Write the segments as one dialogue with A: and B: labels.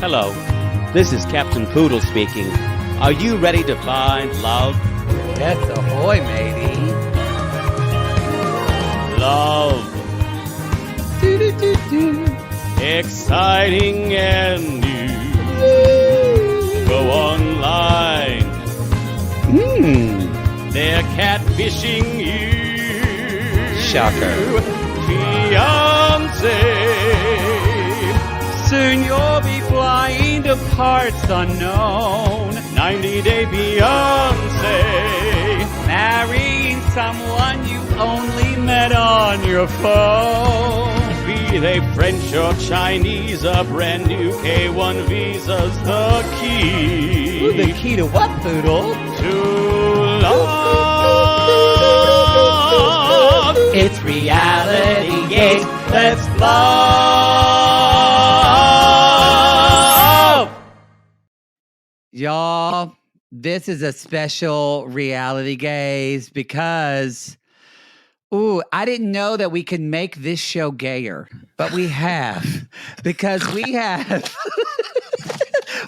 A: Hello, this is Captain Poodle speaking. Are you ready to find love?
B: Yes, ahoy, matey.
A: Love. Exciting and new. Go online. They're catfishing you.
B: Shocker.
A: Fiancé. Soon you'll be flying to parts unknown. 90-day fiancé. Marrying someone you only met on your phone. Be they French or Chinese, a brand new K1 visa's the key.
B: Ooh, the key to what, Poodle?
A: To love. It's reality gaze. Let's love.
B: Y'all, this is a special reality gaze because, I didn't know that we could make this show gayer, but we have. Because we have...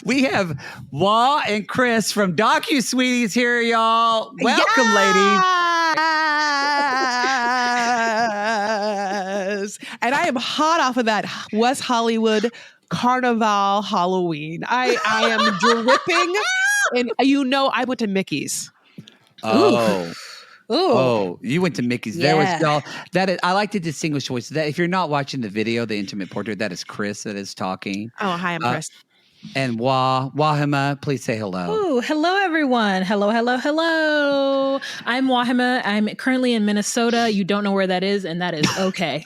B: We have Wah and Chris from Docusweeties here, y'all. Welcome, ladies.
C: Yes. And I am hot off of that West Hollywood Carnival Halloween. I am dripping. And I went to Mickey's.
B: Oh.
D: Ooh.
B: Oh, you went to Mickey's.
D: Yeah.
B: There was y'all. That is, I like to distinguish voices. That if you're not watching the video, the intimate portrait, that is Chris that is talking.
C: Oh, hi, I'm Chris.
B: And Wahima, please say hello.
D: Ooh, hello, everyone. Hello. I'm Wahima. I'm currently in Minnesota. You don't know where that is, and that is okay.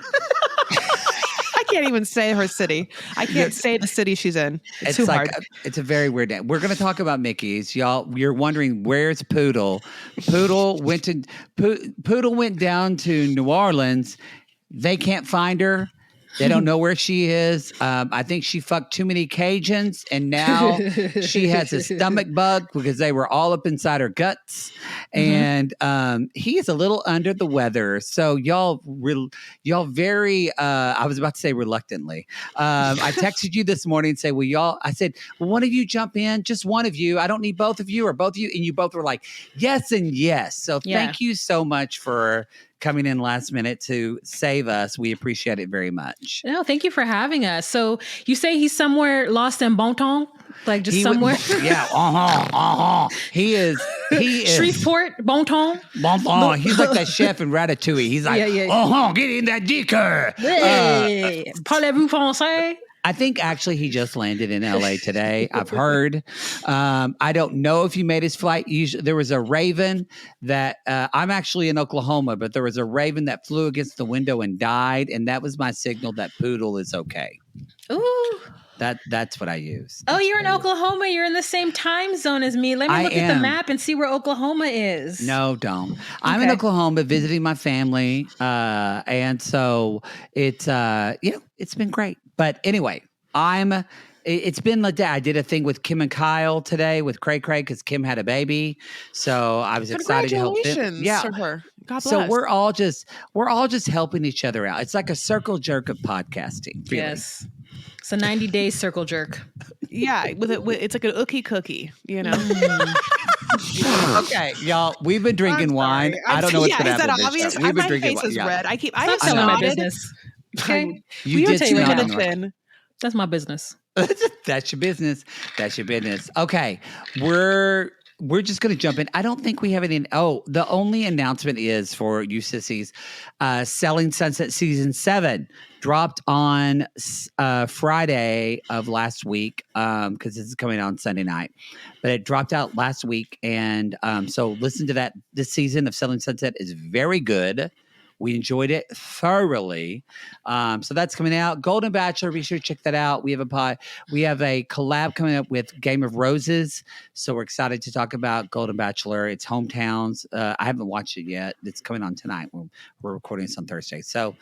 C: I can't even say her city. I can't say the city she's in. It's too hard.
B: It's a very weird name. We're going to talk about Mickey's. Y'all, you're wondering, where's Poodle? Poodle went down to New Orleans. They can't find her. They don't know where she is. I think she fucked too many Cajuns, and now she has a stomach bug because they were all up inside her guts. And he is a little under the weather. So y'all very, I was about to say reluctantly. I texted you this morning and say, I said, one of you jump in, just one of you. I don't need both of you or both of you. And you both were like, yes and yes. So thank you so much for coming in last minute to save us. We appreciate it very much.
D: No, thank you for having us. So you say he's somewhere lost in Bon Ton? Like just somewhere?
B: He is.
D: Shreveport, Bon Ton?
B: Bon Ton. He's like that chef in Ratatouille. He's like, get in that dicker.
D: Hey, parlez-vous français?
B: I think actually he just landed in LA today. I've heard. I don't know if he made his flight. There was a raven that I'm actually in Oklahoma, but there was a raven that flew against the window and died. And that was my signal that Poodle is okay.
D: Ooh.
B: That's what I use.
D: You're in Oklahoma. You're in the same time zone as me. Let me look at the map and see where Oklahoma is.
B: No, don't. I'm in Oklahoma visiting my family. And so it's been great. But anyway, it's been like that. I did a thing with Kim and Kyle today with Cray because Kim had a baby. So I was excited to help them.
C: Yeah. To her. God bless.
B: So we're all just helping each other out. It's like a circle jerk of podcasting. Really.
D: Yes. It's a 90-day circle jerk.
C: Yeah, it's like an ookie cookie, you know.
B: Okay, y'all, we've been drinking wine. I don't know what's going to happen.
C: Is that obvious?
B: We've been
C: my
B: drinking
C: face is
B: wine.
C: red. I
D: Stop telling my business. Okay,
B: you did
D: tell you right
B: smell
D: now. That's my business.
B: That's your business. That's your business. Okay, we're just going to jump in. I don't think we have any. Oh, the only announcement is for you sissies, Selling Sunset Season 7 dropped on Friday of last week because this is coming on Sunday night. But it dropped out last week. And so listen to that. This season of Selling Sunset is very good. We enjoyed it thoroughly. So that's coming out. Golden Bachelor, be sure to check that out. We have a collab coming up with Game of Roses. So we're excited to talk about Golden Bachelor. It's hometowns. I haven't watched it yet. It's coming on tonight. We're recording this on Thursday. So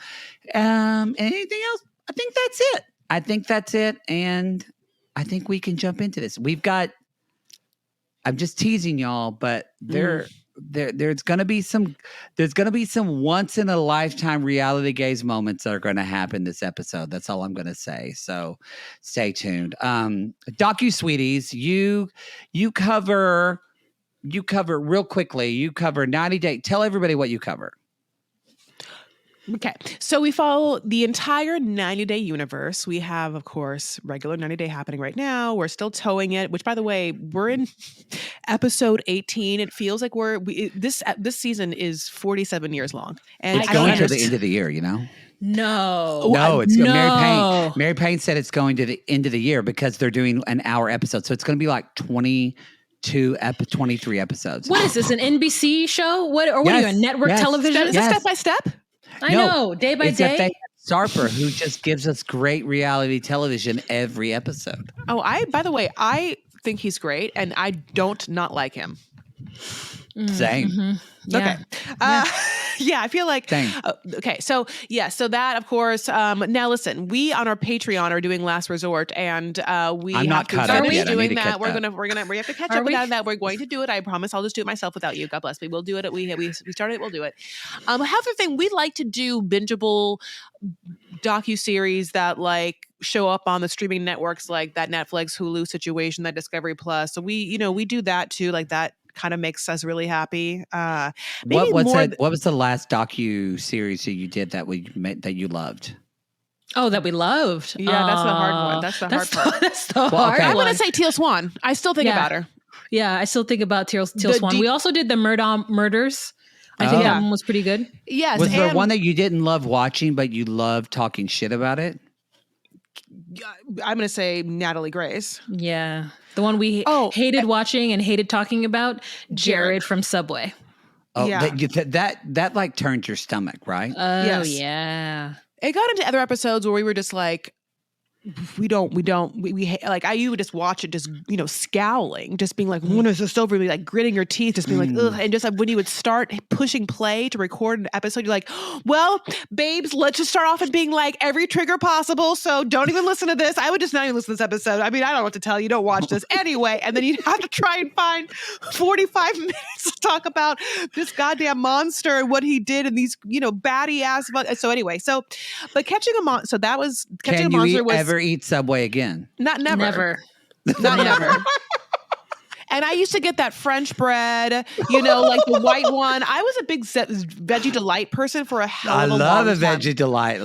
B: anything else? I think that's it. And I think we can jump into this. I'm just teasing y'all, but there's gonna be some once in a lifetime reality gaze moments that are gonna happen this episode. That's all I'm gonna say. So stay tuned. Docusweeties, you cover real quickly. You cover 90 Day. Tell everybody what you cover.
C: Okay. So we follow the entire 90-day universe. We have, of course, regular 90-day happening right now. We're still towing it, which, by the way, we're in episode 18. It feels like this season is 47 years long. And
B: It's going to the end of the year, you know?
D: No,
B: It's
D: no.
B: Mary Payne said it's going to the end of the year because they're doing an hour episode. So it's going to be like 23 episodes.
D: What is this, an NBC show? What are you, a network television?
C: Is it step by step?
D: I know, day by
B: Except
D: day.
B: they have Sarper, who just gives us great reality television every episode.
C: Oh, by the way, I think he's great, and I don't not like him.
B: Same.
D: Mm-hmm. Yeah.
C: Okay. Yeah, I feel like.
B: Same.
C: Okay. So that, of course. Now listen, we on our Patreon are doing Last Resort, and we
B: I'm
C: have
B: not
C: to
B: caught up
C: finish
B: yet. I need
C: doing
B: to
C: that.
B: catch
C: We
B: up.
C: have to catch
D: Are
C: up
D: we?
C: with that. We're going to do it. I promise. I'll just do it myself without you. God bless me. We'll do it. We started it. We'll do it. Another thing, we like to do bingeable docuseries that like show up on the streaming networks, like that Netflix, Hulu situation, that Discovery Plus. So we do that too. Like that kind of makes us really happy.
B: What was the last docu series that you did that you loved?
D: Oh, that we loved.
C: Yeah, that's the hard one. That's the hard part.
D: That's the hard
B: okay.
C: I'm
D: one.
C: going to say Teal Swan. I still think about her.
D: Yeah, I still think about Teal Swan. We also did the Murders. I think that one was pretty good.
C: Yes.
B: Was there one that you didn't love watching, but you loved talking shit about it?
C: I'm going to say Natalie Grace.
D: Yeah. The one we hated watching and hated talking about, Jared from Subway.
B: Oh,
C: Yeah.
B: that like turned your stomach, right?
D: Oh,
C: Yes.
D: yeah.
C: It got into other episodes where we were just like, we like you would just watch it, just scowling, just being like, when is this over? Like gritting your teeth, just being like, ugh. And just like when you would start pushing play to record an episode, you're like, well, babes, let's just start off at being like every trigger possible. So don't even listen to this. I would just not even listen to this episode. I mean, I don't know what to tell you. Don't watch this anyway. And then you'd have to try and find 45 minutes to talk about this goddamn monster and what he did and these, baddie ass. So anyway, but catching a monster. So that was catching a monster.
B: Ever eat Subway again?
C: Never.
D: Never.
C: Never. And I used to get that French bread, like the white one. I was a big Veggie Delight person for a hell of a long time.
B: I love a Veggie Delight.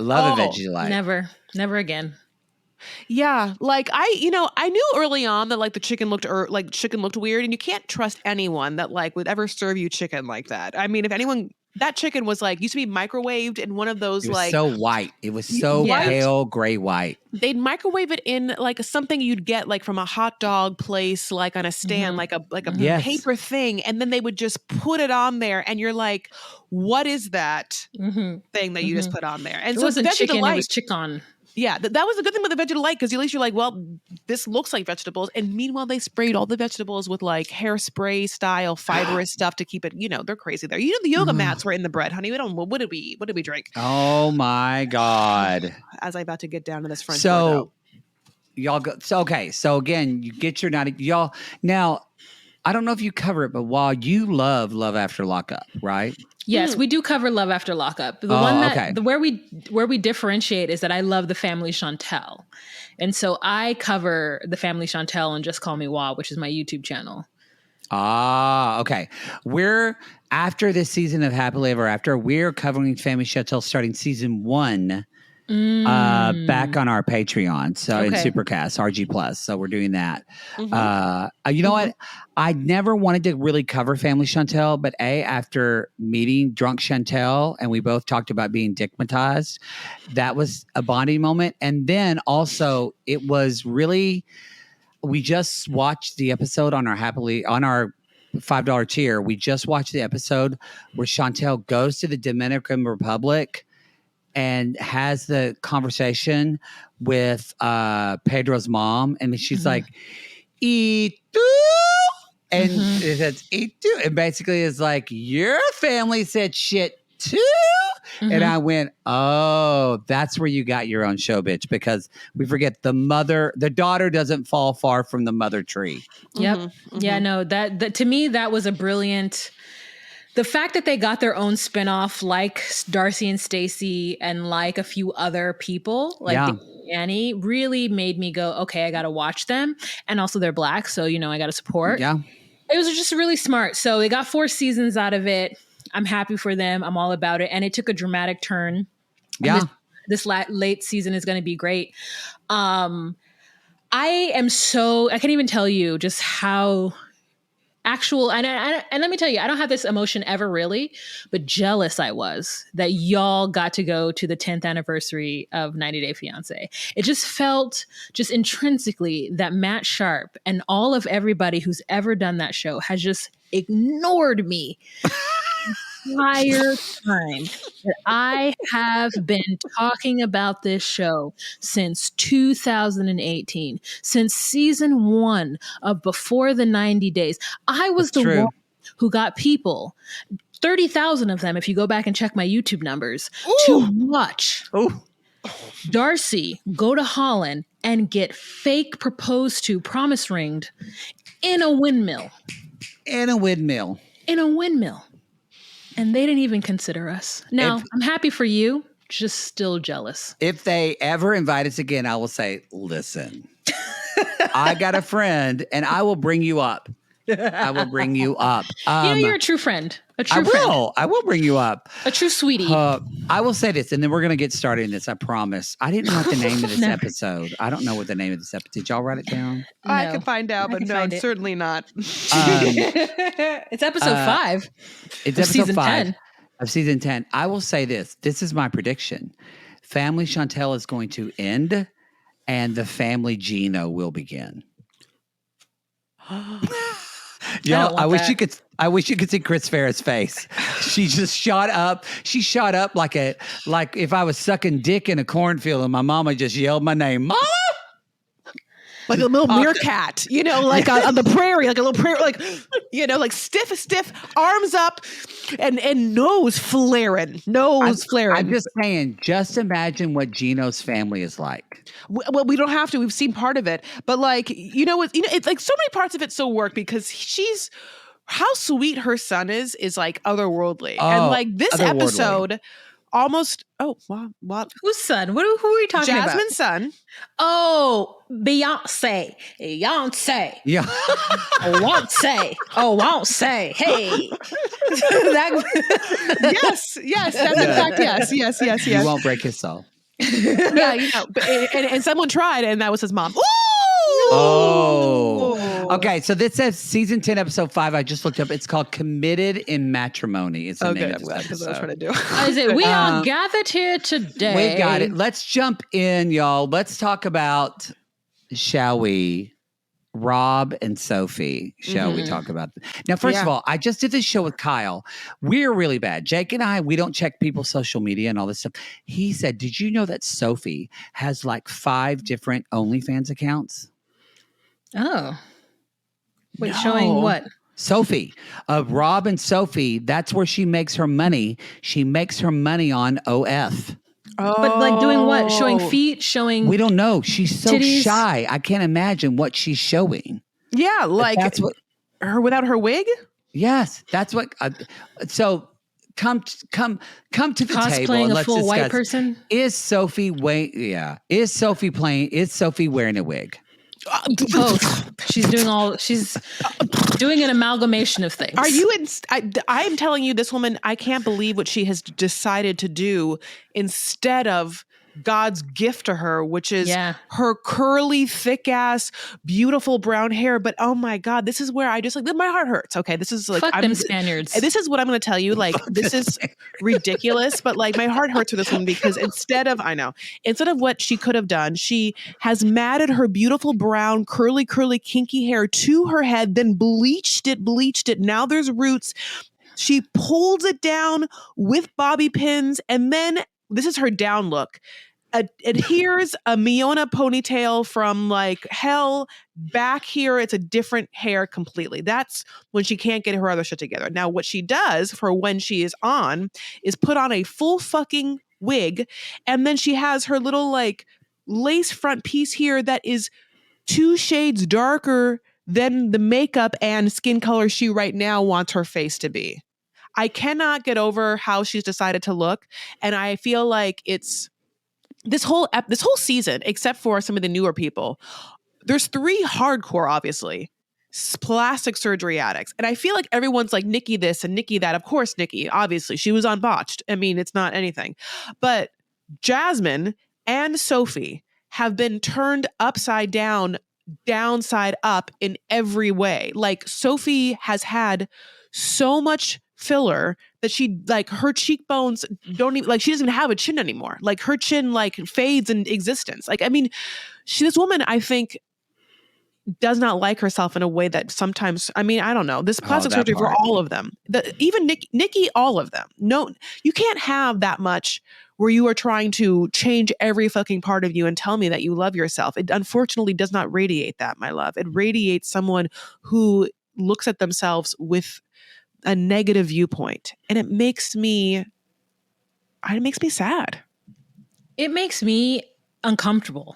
D: Never again.
C: Yeah, like I knew early on that like the chicken looked weird, and you can't trust anyone that like would ever serve you chicken like that. I mean, if anyone. That chicken was like used to be microwaved in one of those
B: so white. It was so pale gray white.
C: They'd microwave it in like something you'd get like from a hot dog place, like on a stand, like a paper thing, and then they would just put it on there, and you're like, "What is that thing that you just put on there?" And
D: it
C: so
D: wasn't chicken;
C: Delight,
D: it was chicken.
C: Yeah, that was the good thing with the Veggie Delight, because at least you're like, well, this looks like vegetables. And meanwhile, they sprayed all the vegetables with like hairspray style fibrous stuff to keep it, they're crazy there. The yoga mats were in the bread, honey. What did we drink?
B: Oh my God.
C: As I'm about to get down to this French
B: So y'all go. So, okay. So again, you get your 90, y'all. Now, I don't know if you cover it, but while you love After Lockup, right?
D: Yes, we do cover Love After Lockup. The one that where we differentiate is that I love the Family Chantel. And so I cover the Family Chantel and Just Call Me Wah, which is my YouTube channel.
B: Ah, okay. We're after this season of Happily Ever After, we're covering Family Chantel starting season 1 back on our Patreon. So in Supercast, RG Plus. So we're doing that. You know what? I never wanted to really cover Family Chantel, but after meeting Drunk Chantel, and we both talked about being dickmatized, that was a bonding moment. And then also it was really, we just watched the episode on our $5 tier. We just watched the episode where Chantel goes to the Dominican Republic and has the conversation with Pedro's mom. And she's like, "Y tú?" And it says, "Y tú?" And basically it's like, your family said shit too? And I went, oh, that's where you got your own show, bitch. Because we forget the daughter doesn't fall far from the mother tree.
D: Yep. Yeah, no, that to me, that was a brilliant The fact that they got their own spinoff, like Darcy and Stacey, and like a few other people, like Annie, really made me go, okay, I got to watch them. And also they're Black, so, you know, I got to support.
B: Yeah.
D: It was just really smart. So they got 4 seasons out of it. I'm happy for them. I'm all about it. And it took a dramatic turn.
B: Yeah.
D: This late season is going to be great. I can't even tell you just how actual, and let me tell you, I don't have this emotion ever really, but jealous I was that y'all got to go to the 10th anniversary of 90 Day Fiancé. It just felt just intrinsically that Matt Sharp and all of everybody who's ever done that show has just ignored me entire time that I have been talking about this show since 2018, since season 1 of Before the 90 Days. I was one who got people, 30,000 of them, if you go back and check my YouTube numbers, to watch Darcy go to Holland and get fake proposed to, promise ringed in a windmill.
B: In a windmill.
D: And they didn't even consider us. Now, I'm happy for you, just still jealous.
B: If they ever invite us again, I will say, listen, I got a friend and I will bring you up. I will bring you up.
D: You're a true friend.
B: I will bring you up.
D: A true sweetie.
B: I will say this, and then we're going to get started in this, I promise. I didn't know what the name of this episode. I don't know what the name of this episode. Did y'all write it down?
C: No. I can find out, but no, certainly not.
D: It's episode 5.
B: It's episode 5 of season 10. I will say this. This is my prediction. Family Chantel is going to end, and the family Gino will begin. Y'all, I wish you could see Chris Farrah's face. She just shot up. She shot up like if I was sucking dick in a cornfield and my mama just yelled my name, Mama!
C: Like a little meerkat, like on the prairie, like a little prairie, like, like stiff, arms up and nose flaring.
B: I'm just saying, just imagine what Gino's family is like.
C: Well, we don't have to. We've seen part of it. But it's like so many parts of it still work because how sweet her son is like otherworldly. And like this episode almost, what?
D: Whose son? Who are we talking about?
C: Jasmine's son.
D: Oh, Beyonce. Beyonce.
B: Yeah.
D: Won't say. Hey.
C: Yes. That's in fact, yes.
B: You won't break his soul.
C: Yeah, and someone tried, and that was his mom. Ooh!
B: Oh. Okay, so this says season 10, episode 5. I just looked up. It's called Committed in Matrimony. It's the name of this episode.
C: Because I was trying to do.
D: Is it? We are gathered here today.
B: We got it. Let's jump in, y'all. Let's talk about, shall we, Rob and Sophie. Shall we talk about them? Now, first of all, I just did this show with Kyle. We're really bad. Jake and I, we don't check people's social media and all this stuff. He said, did you know that Sophie has like 5 different OnlyFans accounts?
D: Oh. Wait, showing what?
B: Sophie. Rob and Sophie, that's where she makes her money. She makes her money on OF.
C: Oh.
D: But like doing what? Showing feet? Showing
B: We don't know. She's so
D: titties?
B: shy. I can't imagine what she's showing.
C: Yeah, like
B: That's what,
C: her without her wig?
B: yes, that's what. So come to the table.
D: cosplaying
B: And
D: a
B: let's
D: full white
B: discuss,
D: person?
B: Is Sophie Is Sophie wearing a wig?
D: She's doing an amalgamation of things.
C: Are you I am telling you, this woman, I can't believe what she has decided to do instead of God's gift to her, which is her curly, thick ass, beautiful brown hair. But oh my God, this is where I just my heart hurts. Okay, this is like
D: Fuck them Spaniards.
C: This is what I'm going to tell you. Like this is ridiculous, but like my heart hurts for this woman because instead of what she could have done, she has matted her beautiful brown, curly, kinky hair to her head, then bleached it. Now there's roots. She pulls it down with bobby pins, and then this is her down look. Adheres a Miona ponytail from like hell. Back here, it's a different hair completely. That's when she can't get her other shit together. Now, what she does for when she is on is put on a full fucking wig, and then she has her little like lace front piece here that is 2 shades darker than the makeup and skin color she right now wants her face to be. I cannot get over how she's decided to look. And I feel like it's this whole season, except for some of the newer people, there's 3 hardcore, obviously, plastic surgery addicts. And I feel like everyone's like Nikki this and Nikki that. Of course, Nikki, obviously, she was on Botched. I mean, it's not anything. But Jasmine and Sophie have been turned upside down, downside up in every way. Like Sophie has had so much filler that she, like, her cheekbones don't even, like, she doesn't even have a chin anymore. Like her chin like fades in existence. Like, I mean, this woman, I think, does not like herself in a way that sometimes, I mean, I don't know, this plastic surgery for all of them, even Nikki, all of them. No, you can't have that much where you are trying to change every fucking part of you and tell me that you love yourself. It unfortunately does not radiate that, my love. It radiates someone who looks at themselves with a negative viewpoint. And it makes me sad.
D: It makes me uncomfortable.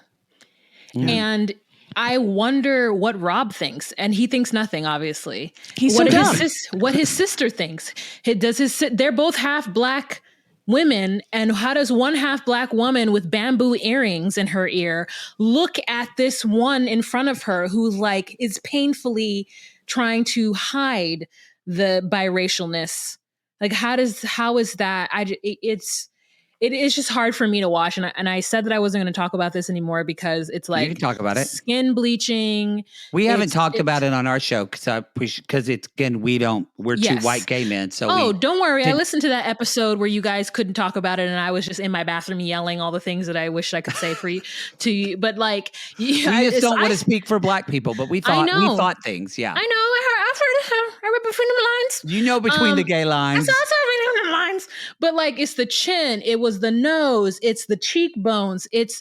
D: And I wonder what Rob thinks, and he thinks nothing. Obviously,
C: he's so dumb.
D: What his sister thinks. They're both half Black women, and how does one half Black woman with bamboo earrings in her ear look at this one in front of her who like is painfully trying to hide the biracialness? Like, how is that? It is just hard for me to watch. And I said that I wasn't going to talk about this anymore because it's like,
B: you can talk about it.
D: Skin bleaching.
B: We haven't talked about it on our show because it's, again, we're two white gay men. So
D: don't worry. I listened to that episode where you guys couldn't talk about it. And I was just in my bathroom yelling all the things that I wish I could say to you. But like,
B: we just don't want to speak for Black people, but we thought things. Yeah.
D: I know. I read between the lines.
B: You know, between the gay lines.
D: I saw between the lines. But like, it's the chin. It was the nose. It's the cheekbones. It's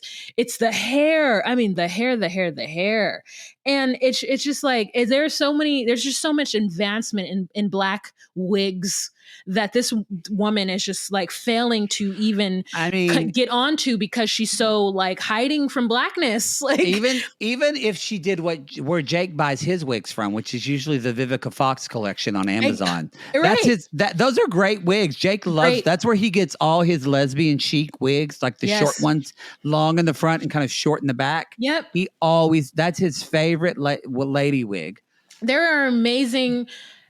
D: the hair. I mean, the hair. And it's just like, there's just so much advancement in Black wigs that this woman is just like failing to even get onto because she's so like hiding from Blackness. Like
B: even if she did where Jake buys his wigs from, which is usually the Vivica Fox collection on Amazon.
D: Right.
B: Those are great wigs. Jake loves, that's where he gets all his lesbian chic wigs, like the short ones, long in the front and kind of short in the back.
D: Yep.
B: That's his favorite lady wig.
D: There are amazing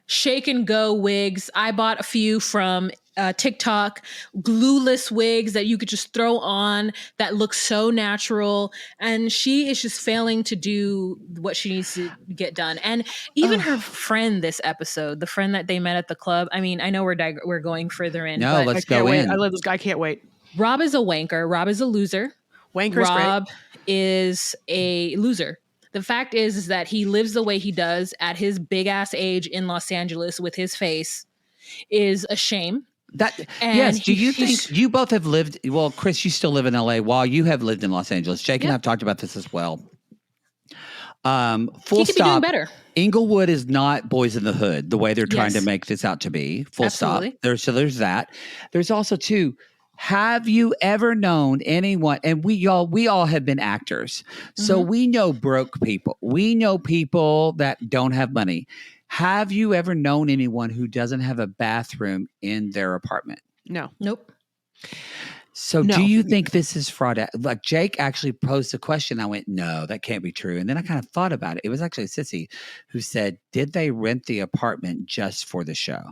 D: shake and go wigs. I bought a few from TikTok, glueless wigs that you could just throw on that look so natural. And she is just failing to do what she needs to get done. And even her friend this episode, the friend that they met at the club. I mean, I know we're going further in.
B: No, let's go in.
C: I love this guy. I can't wait.
D: Rob is a wanker. Rob is a loser.
C: Wanker's
D: Rob is a loser. The fact is that he lives the way he does at his big ass age in Los Angeles with his face is a shame.
B: Do you think you both have lived? Well, Chris, you still live in LA while you have lived in Los Angeles. Jake and I have talked about this as well. Full
D: he could
B: stop.
D: be doing better.
B: Inglewood is not Boys in the Hood the way they're trying to make this out to be. Full
D: Absolutely.
B: stop. There's that. There's also too. Have you ever known anyone, and we all have been actors, so we know broke people. We know people that don't have money. Have you ever known anyone who doesn't have a bathroom in their apartment?
C: No.
D: Nope.
B: So do you think this is fraud? Like Jake actually posed a question. I went, no, that can't be true. And then I kind of thought about it. It was actually a sissy who said, did they rent the apartment just for the show?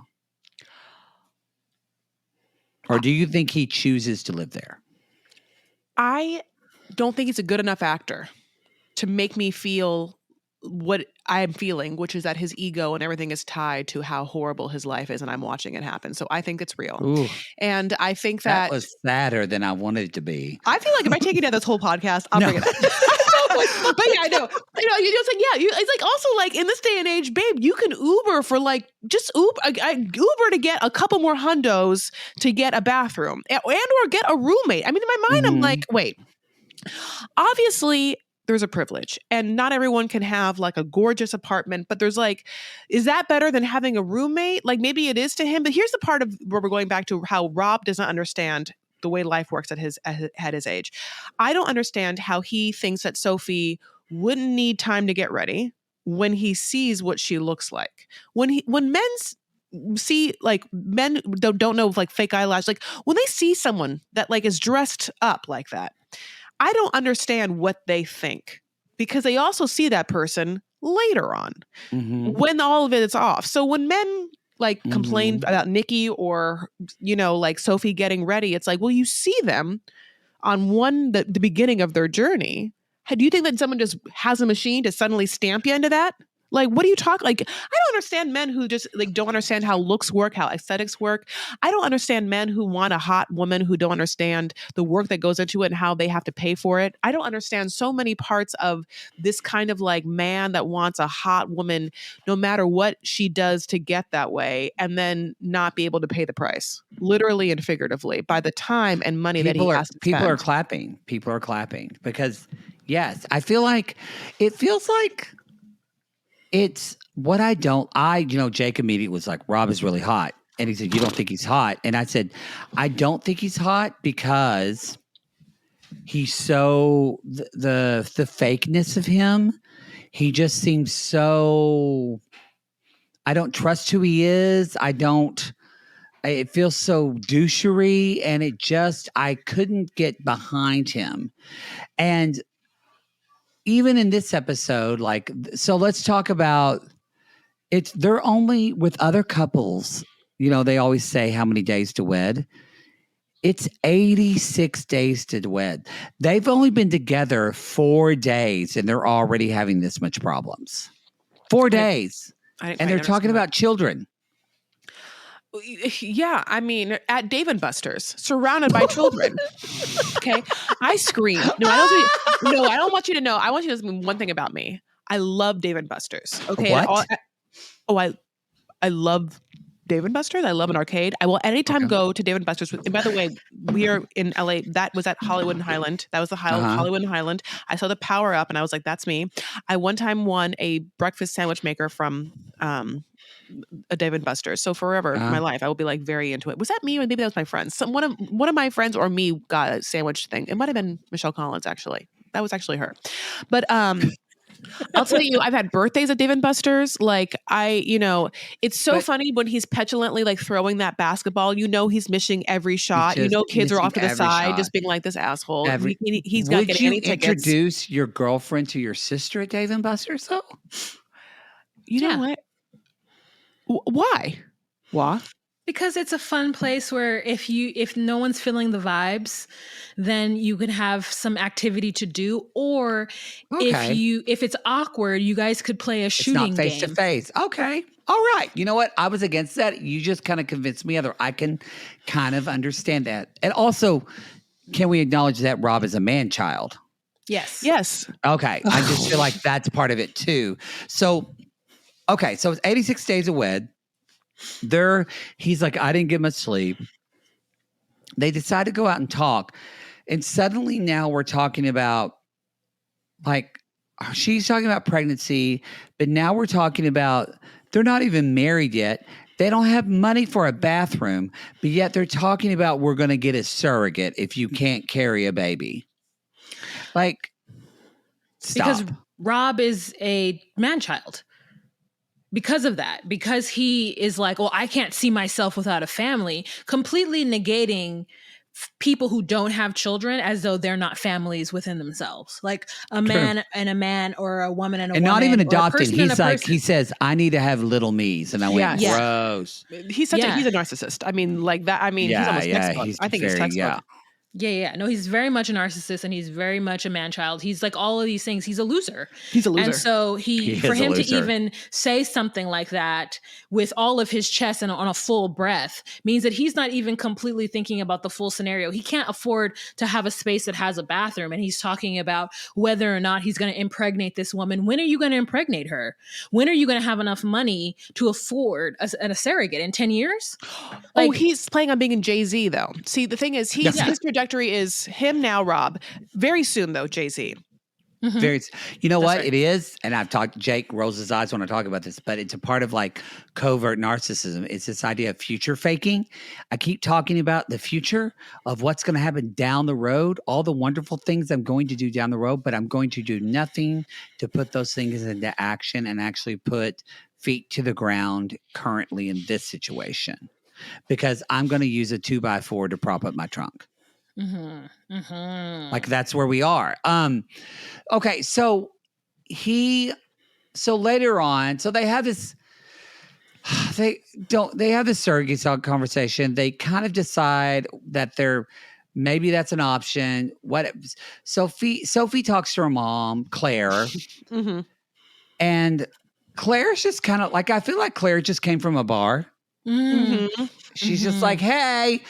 B: Or do you think he chooses to live there?
C: I don't think he's a good enough actor to make me feel what I'm feeling, which is that his ego and everything is tied to how horrible his life is, and I'm watching it happen. So I think it's real.
B: Ooh,
C: and I think that
B: was sadder than I wanted it to be.
C: I feel like if I take you down this whole podcast, I'll bring it up. But yeah, I know. It's like, it's like also like in this day and age, babe, you can Uber for like just Uber to get a couple more hundos to get a bathroom and or get a roommate. I mean, in my mind, I'm like, wait, obviously there's a privilege and not everyone can have like a gorgeous apartment, but there's like, is that better than having a roommate? Like maybe it is to him, but here's the part of where we're going back to how Rob does not understand the way life works at his age. I don't understand how he thinks that Sophie wouldn't need time to get ready when he sees what she looks like. When men's see like men don't know like fake eyelash. Like when they see someone that like is dressed up like that, I don't understand what they think because they also see that person later on when all of it is off. So when men like complain about Nikki or, you know, like Sophie getting ready, it's like, well, you see them on the beginning of their journey. Do you think that someone just has a machine to suddenly stamp you into that? Like, what do you talk? Like, I don't understand men who just like don't understand how looks work, how aesthetics work. I don't understand men who want a hot woman who don't understand the work that goes into it and how they have to pay for it. I don't understand so many parts of this kind of like man that wants a hot woman, no matter what she does to get that way, and then not be able to pay the price, literally and figuratively, by the time and money that he has to spend.
B: People are clapping. People are clapping because, yes, I feel like it feels like. It's what Jake immediately was like, Rob is really hot. And he said, you don't think he's hot? And I said, I don't think he's hot because he's so, the fakeness of him, he just seems so, I don't trust who he is. It feels so douchery and I couldn't get behind him. And even in this episode, like, so let's talk about they're only with other couples, you know, they always say how many days to wed. It's 86 days to wed. They've only been together 4 days and they're already having this much problems. 4 days. And they're talking about children.
C: Yeah, I mean, at Dave & Buster's, surrounded by children. Okay, I scream. No, I don't want you to know. I want you to know one thing about me. I love Dave & Buster's. Okay,
B: what?
C: I love Dave & Buster's. I love an arcade. I will anytime go to Dave & Buster's. And by the way, we are in LA. That was at Hollywood and Highland. That was the Hollywood and Highland. I saw the Power Up, and I was like, "That's me." I one time won a breakfast sandwich maker from a Dave & Buster's. So forever in my life, I will be like very into it. Was that me, or maybe that was my friends? One of my friends or me got a sandwich thing. It might have been Michelle Collins, actually. That was actually her. But I'll tell you, I've had birthdays at Dave & Buster's. Like it's so funny when he's petulantly like throwing that basketball. You know he's missing every shot. Kids are off to the side, just being like this asshole. He's not getting any tickets. Would you
B: introduce your girlfriend to your sister at Dave & Buster's though?
C: You know what? Why? Why?
D: Because it's a fun place where if no one's feeling the vibes, then you can have some activity to do. Or if it's awkward, you guys could play a shooting game.
B: It's not face to face. Okay. All right. You know what? I was against that. You just kind of convinced me. I can kind of understand that. And also, can we acknowledge that Rob is a man child?
D: Yes.
C: Yes.
B: Okay. I just feel like that's part of it too. So, okay. So it's 86 days of wed. He's like, I didn't get much sleep. They decide to go out and talk. And suddenly now we're talking about like, she's talking about pregnancy, but now we're talking about, they're not even married yet. They don't have money for a bathroom, but yet they're talking about we're going to get a surrogate if you can't carry a baby. Like, stop.
D: Because Rob is a man-child. Because of that, because he is like, well, I can't see myself without a family, completely negating people who don't have children as though they're not families within themselves. Like a man and a man, or a woman and a woman.
B: And not even adopted.
D: He's
B: like, he says, I need to have little me's. And I went, gross.
C: He's he's a narcissist. I mean, like that. I mean, he's almost textbook. I think it's textbook.
D: Yeah. No, he's very much a narcissist, and he's very much a man-child. He's like all of these things. He's a loser. And so for him to even say something like that with all of his chest and on a full breath means that he's not even completely thinking about the full scenario. He can't afford to have a space that has a bathroom, and he's talking about whether or not he's going to impregnate this woman. When are you going to impregnate her? When are you going to have enough money to afford a surrogate in 10 years?
C: Like, he's playing on being in Jay-Z, though. See, the thing is, his trajectory is him now, Rob. Very soon, though, Jay-Z.
B: Very, you know what
C: right.
B: it is, and I've talked. Jake rolls his eyes when I talk about this, but it's a part of like covert narcissism. It's this idea of future faking. I keep talking about the future of what's going to happen down the road, all the wonderful things I'm going to do down the road, but I'm going to do nothing to put those things into action and actually put feet to the ground currently in this situation, because I'm going to use a 2x4 to prop up my trunk. Like that's where we are. Okay, so later on, so they have this. They have this surrogate dog conversation. They kind of decide that maybe that's an option. Sophie talks to her mom, Claire, and Claire's just kind of like, I feel like Claire just came from a bar. She's just like, hey,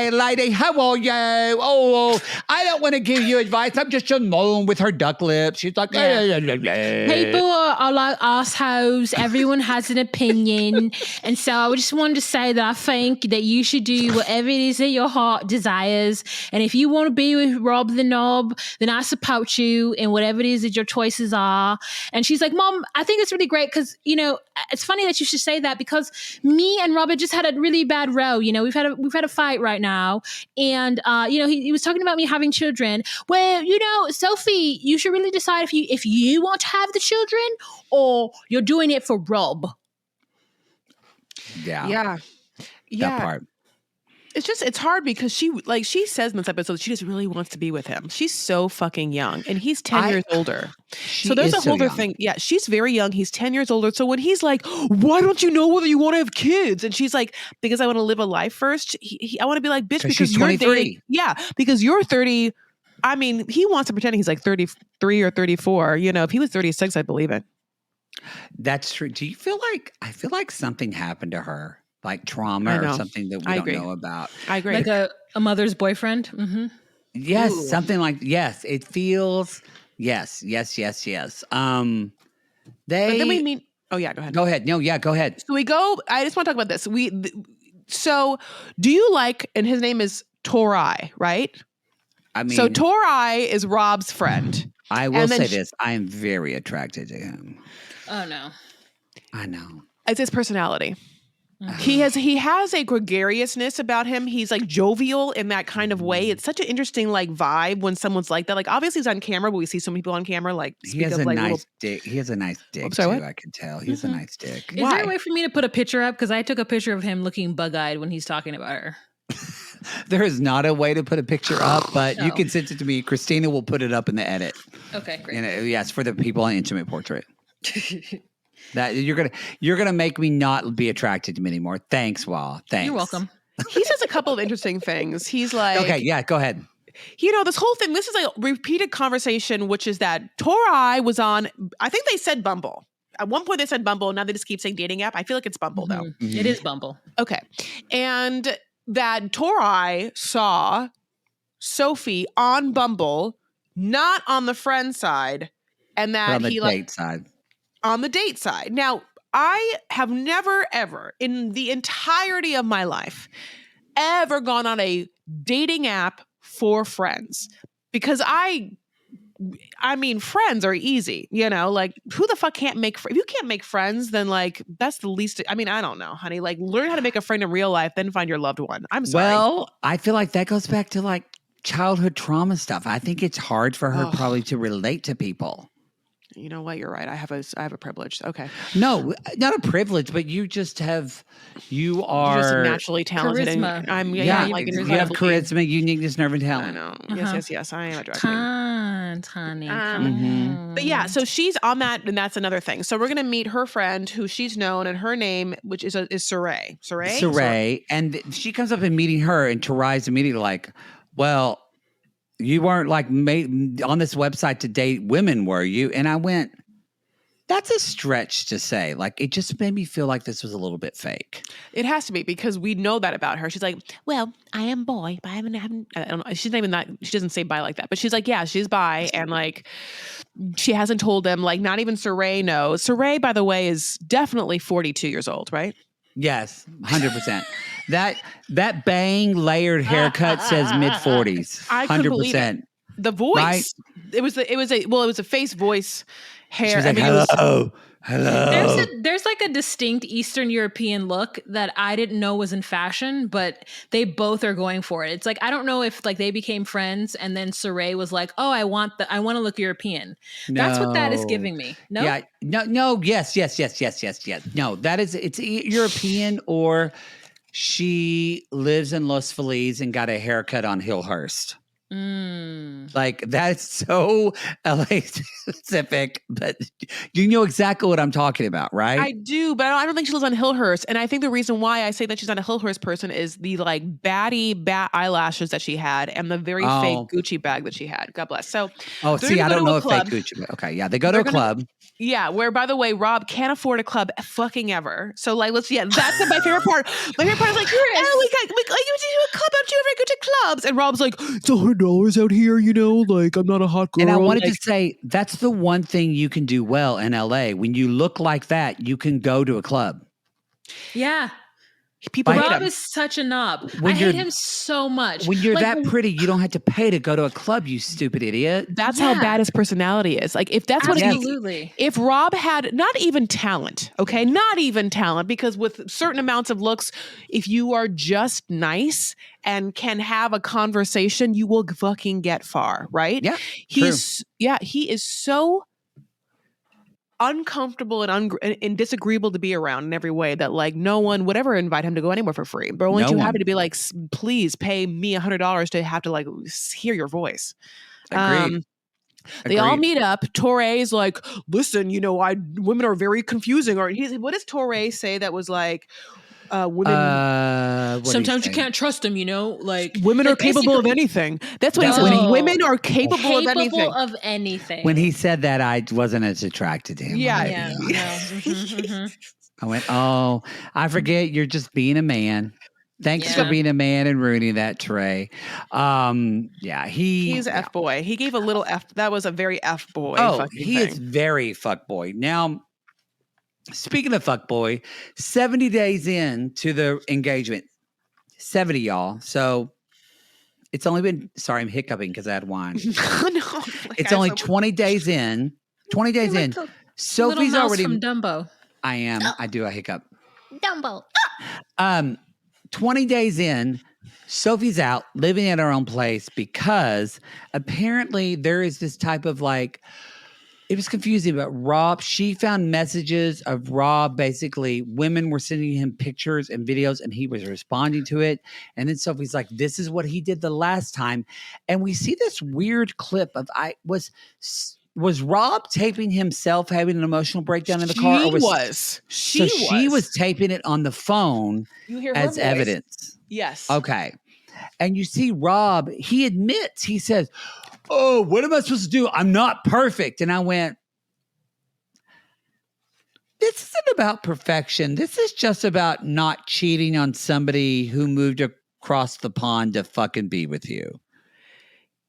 B: lady, how are you? Oh, I don't want to give you advice. I'm just alone with her duck lips. She's like,
D: people are like assholes. Everyone has an opinion. And so I just wanted to say that I think that you should do whatever it is that your heart desires. And if you want to be with Rob the Knob, then I support you in whatever it is that your choices are. And she's like, Mom, I think it's really great because, you know, it's funny that you should say that because me and Robert just had a really bad row. You know, we've had a fight right now. And, you know, he was talking about me having children. Well, you know, Sophie, you should really decide if you want to have the children or you're doing it for Rob.
B: Yeah. That part.
C: It's hard because she says in this episode, she just really wants to be with him. She's so fucking young and he's 10 years older. So there's a whole other thing. Yeah, she's very young. He's 10 years older. So when he's like, why don't you know whether you want to have kids? And she's like, because I want to live a life first. I want to be like, bitch, because
B: she's 23.
C: Because you're 30. I mean, he wants to pretend he's like 33 or 34. You know, if he was 36, I'd believe it.
B: That's true. Do you feel like, I feel like something happened to her? Like trauma or something that we don't know about.
C: I agree.
D: Like a mother's boyfriend? Mm-hmm.
B: Yes, something like, yes. It feels, yes.
C: But then we mean, oh yeah, go ahead.
B: Go ahead. No, yeah, go ahead.
C: So I just want to talk about this. So do you like, and his name is Torai, right?
B: I mean.
C: So Torai is Rob's friend.
B: I will say this. I am very attracted to him.
D: Oh no.
B: I know.
C: It's his personality. He has a gregariousness about him. He's like jovial in that kind of way. It's such an interesting like vibe when someone's like that. Like obviously he's on camera, but we see some people on camera like
B: he has a nice dick. He has a nice dick too. I can tell. He has a nice dick.
D: Is there a way for me to put a picture up? Because I took a picture of him looking bug-eyed when he's talking about her.
B: There is not a way to put a picture up, but you can send it to me. Christina will put it up in the edit.
D: Okay, great.
B: And yes, for the people on Intimate Portrait. That you're gonna make me not be attracted to him anymore. Thanks, Wall. Thanks.
D: You're welcome.
C: He says a couple of interesting things. He's like,
B: okay, yeah, go ahead.
C: You know, this whole thing. This is a repeated conversation, which is that Torai was on. I think they said Bumble. At one point, they said Bumble. Now they just keep saying dating app. I feel like it's Bumble though.
D: Mm-hmm. It is Bumble.
C: Okay, and that Torai saw Sophie on Bumble, not on the friend side, and that
B: on the date side.
C: On the date side. Now, I have never, ever, in the entirety of my life, ever gone on a dating app for friends. Because I mean, friends are easy, you know, like who the fuck can't make, if you can't make friends, then like, that's the least, I mean, I don't know, honey, like learn how to make a friend in real life, then find your loved one. I'm sorry.
B: Well, I feel like that goes back to like childhood trauma stuff. I think it's hard for her probably to relate to people.
C: You know what? You're right. I have a privilege. Okay.
B: No, not a privilege, but you just have, you're
C: just naturally talented.
D: Charisma.
C: And
B: you have charisma, uniqueness, nerve, and talent.
C: I know. Yes. I am a drag queen.
D: Honey.
C: But yeah, so she's on that, and that's another thing. So we're gonna meet her friend, who she's known, and her name, which is Saray.
B: Saray, and she comes up and meeting her, and Tarai's immediately like, well. You weren't like made on this website to date women, were you? And I went, that's a stretch to say. Like, it just made me feel like this was a little bit fake.
C: It has to be because we know that about her. She's like, well, I am bi, but I haven't I don't know. She's not even that. She doesn't say bi like that, but she's like, yeah, she's bi. And like, she hasn't told them, like, not even Saray knows. Saray, by the way, is definitely 42 years old, right?
B: Yes, 100%. That bang layered haircut says mid-40s. 100%.
C: the voice.
B: Right?
C: It was a face, voice, hair.
B: She was like, hello.
D: There's like a distinct Eastern European look that I didn't know was in fashion, but they both are going for it. It's like, I don't know if like they became friends and then Saray was like, oh, I want to look European.
B: No.
D: That's what that is giving me. No,
B: yeah, no, yes. No, it's European, or she lives in Los Feliz and got a haircut on Hillhurst. Like that's so LA specific, but you know exactly what I'm talking about, right?
C: I do, but I don't think she lives on Hillhurst. And I think the reason why I say that she's not a Hillhurst person is the like bat eyelashes that she had and the very fake Gucci bag that she had. God bless. So,
B: see, I don't know if fake Gucci. Okay, yeah, they go to a club.
C: Yeah, where by the way, Rob can't afford a club fucking ever. So like, that's my favorite part. My favorite part is like, oh, we do a club. Don't you ever go to clubs? And Rob's like, it's $100 out here, you know, like I'm not a hot girl.
B: And I wanted to say that's the one thing you can do well in LA. When you look like that, you can go to a club.
D: Yeah.
C: People hate
D: Rob
C: him.
D: is such a knob. I hate him so much.
B: When you're that pretty, you don't have to pay to go to a club, you stupid idiot.
C: That's how bad his personality is. Like if that's
D: Absolutely.
C: if Rob had not even talent, okay, not even talent, because with certain amounts of looks, if you are just nice and can have a conversation, you will fucking get far, right?
B: Yeah,
C: he is so uncomfortable and disagreeable to be around in every way that like no one would ever invite him to go anywhere for free. But only too happy to be like, please pay me $100 to have to like hear your voice.
B: Agreed.
C: They all meet up. Torre's like, listen, you know, women are very confusing. Or what does Torre say that was like, women.
D: Sometimes you can't trust them, you know. Like
C: women are capable of anything. That's what he said. Women are capable of anything.
B: When he said that, I wasn't as attracted to him.
C: Yeah.
B: I went, oh, I forget. You're just being a man. Thanks for being a man and ruining that, Trey. He's
C: an F boy. He gave a little F. That was a very F boy.
B: Oh, he is very fuck boy. Now, speaking of fuck boy, 70 days into the engagement, 70 y'all. So it's only been, sorry, I'm hiccuping because I had wine. It's only 20 days in. 20 days in. Sophie's already
D: from Dumbo.
B: I am. I do a hiccup.
D: Dumbo.
B: 20 days in, Sophie's out living at her own place because apparently there is this type of like, it was confusing, but Rob, she found messages of Rob, basically women were sending him pictures and videos and he was responding to it. And then Sophie's like, this is what he did the last time. And we see this weird clip of, was Rob taping himself having an emotional breakdown in the car? She was taping it on the phone as evidence.
C: Yes.
B: Okay. And you see Rob, he admits, he says, oh, what am I supposed to do? I'm not perfect. And I went, this isn't about perfection. This is just about not cheating on somebody who moved across the pond to fucking be with you.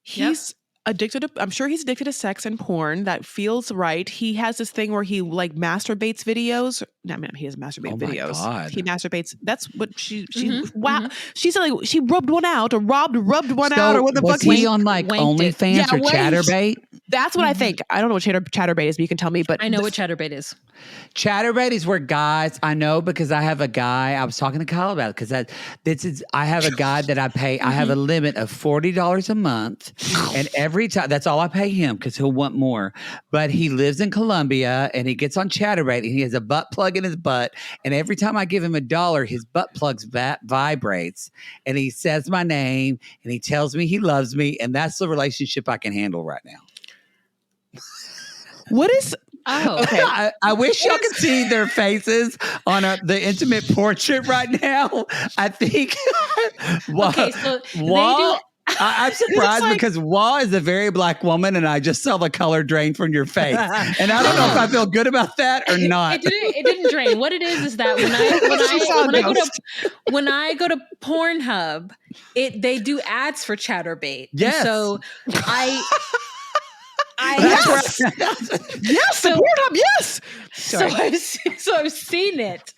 C: He's addicted to, I'm sure he's addicted to sex and porn. That feels right. He has this thing where he like masturbates videos. No, I mean, he doesn't masturbate videos.
B: God.
C: He masturbates. That's what she wow. She said like she rubbed one out or rubbed one out or what the fuck.
B: Was he on like OnlyFans or Chatterbait?
C: That's what I think. I don't know what Chatterbait is, but you can tell me. But
D: I know what Chatterbait is.
B: Chatterbait is where guys, I know because I have a guy, I was talking to Kyle about it because I have a guy that I pay, I have a limit of $40 a month. And every time, that's all I pay him because he'll want more. But he lives in Colombia and he gets on Chatterbait and he has a butt plug in his butt. And every time I give him $1, his butt plug vibrates and he says my name and he tells me he loves me. And that's the relationship I can handle right now.
C: What is...
D: Oh,
B: okay. I wish y'all could see their faces on the intimate portrait right now. I think.
D: Okay, so
B: I'm surprised because Wah is a very black woman, and I just saw the color drain from your face, and I don't know if I feel good about that or not.
D: It didn't drain. What it is that when I go to Pornhub, they do ads for Chatterbait.
B: Yes.
D: And so
C: yes, the Pornhub, yes.
D: So I've seen it,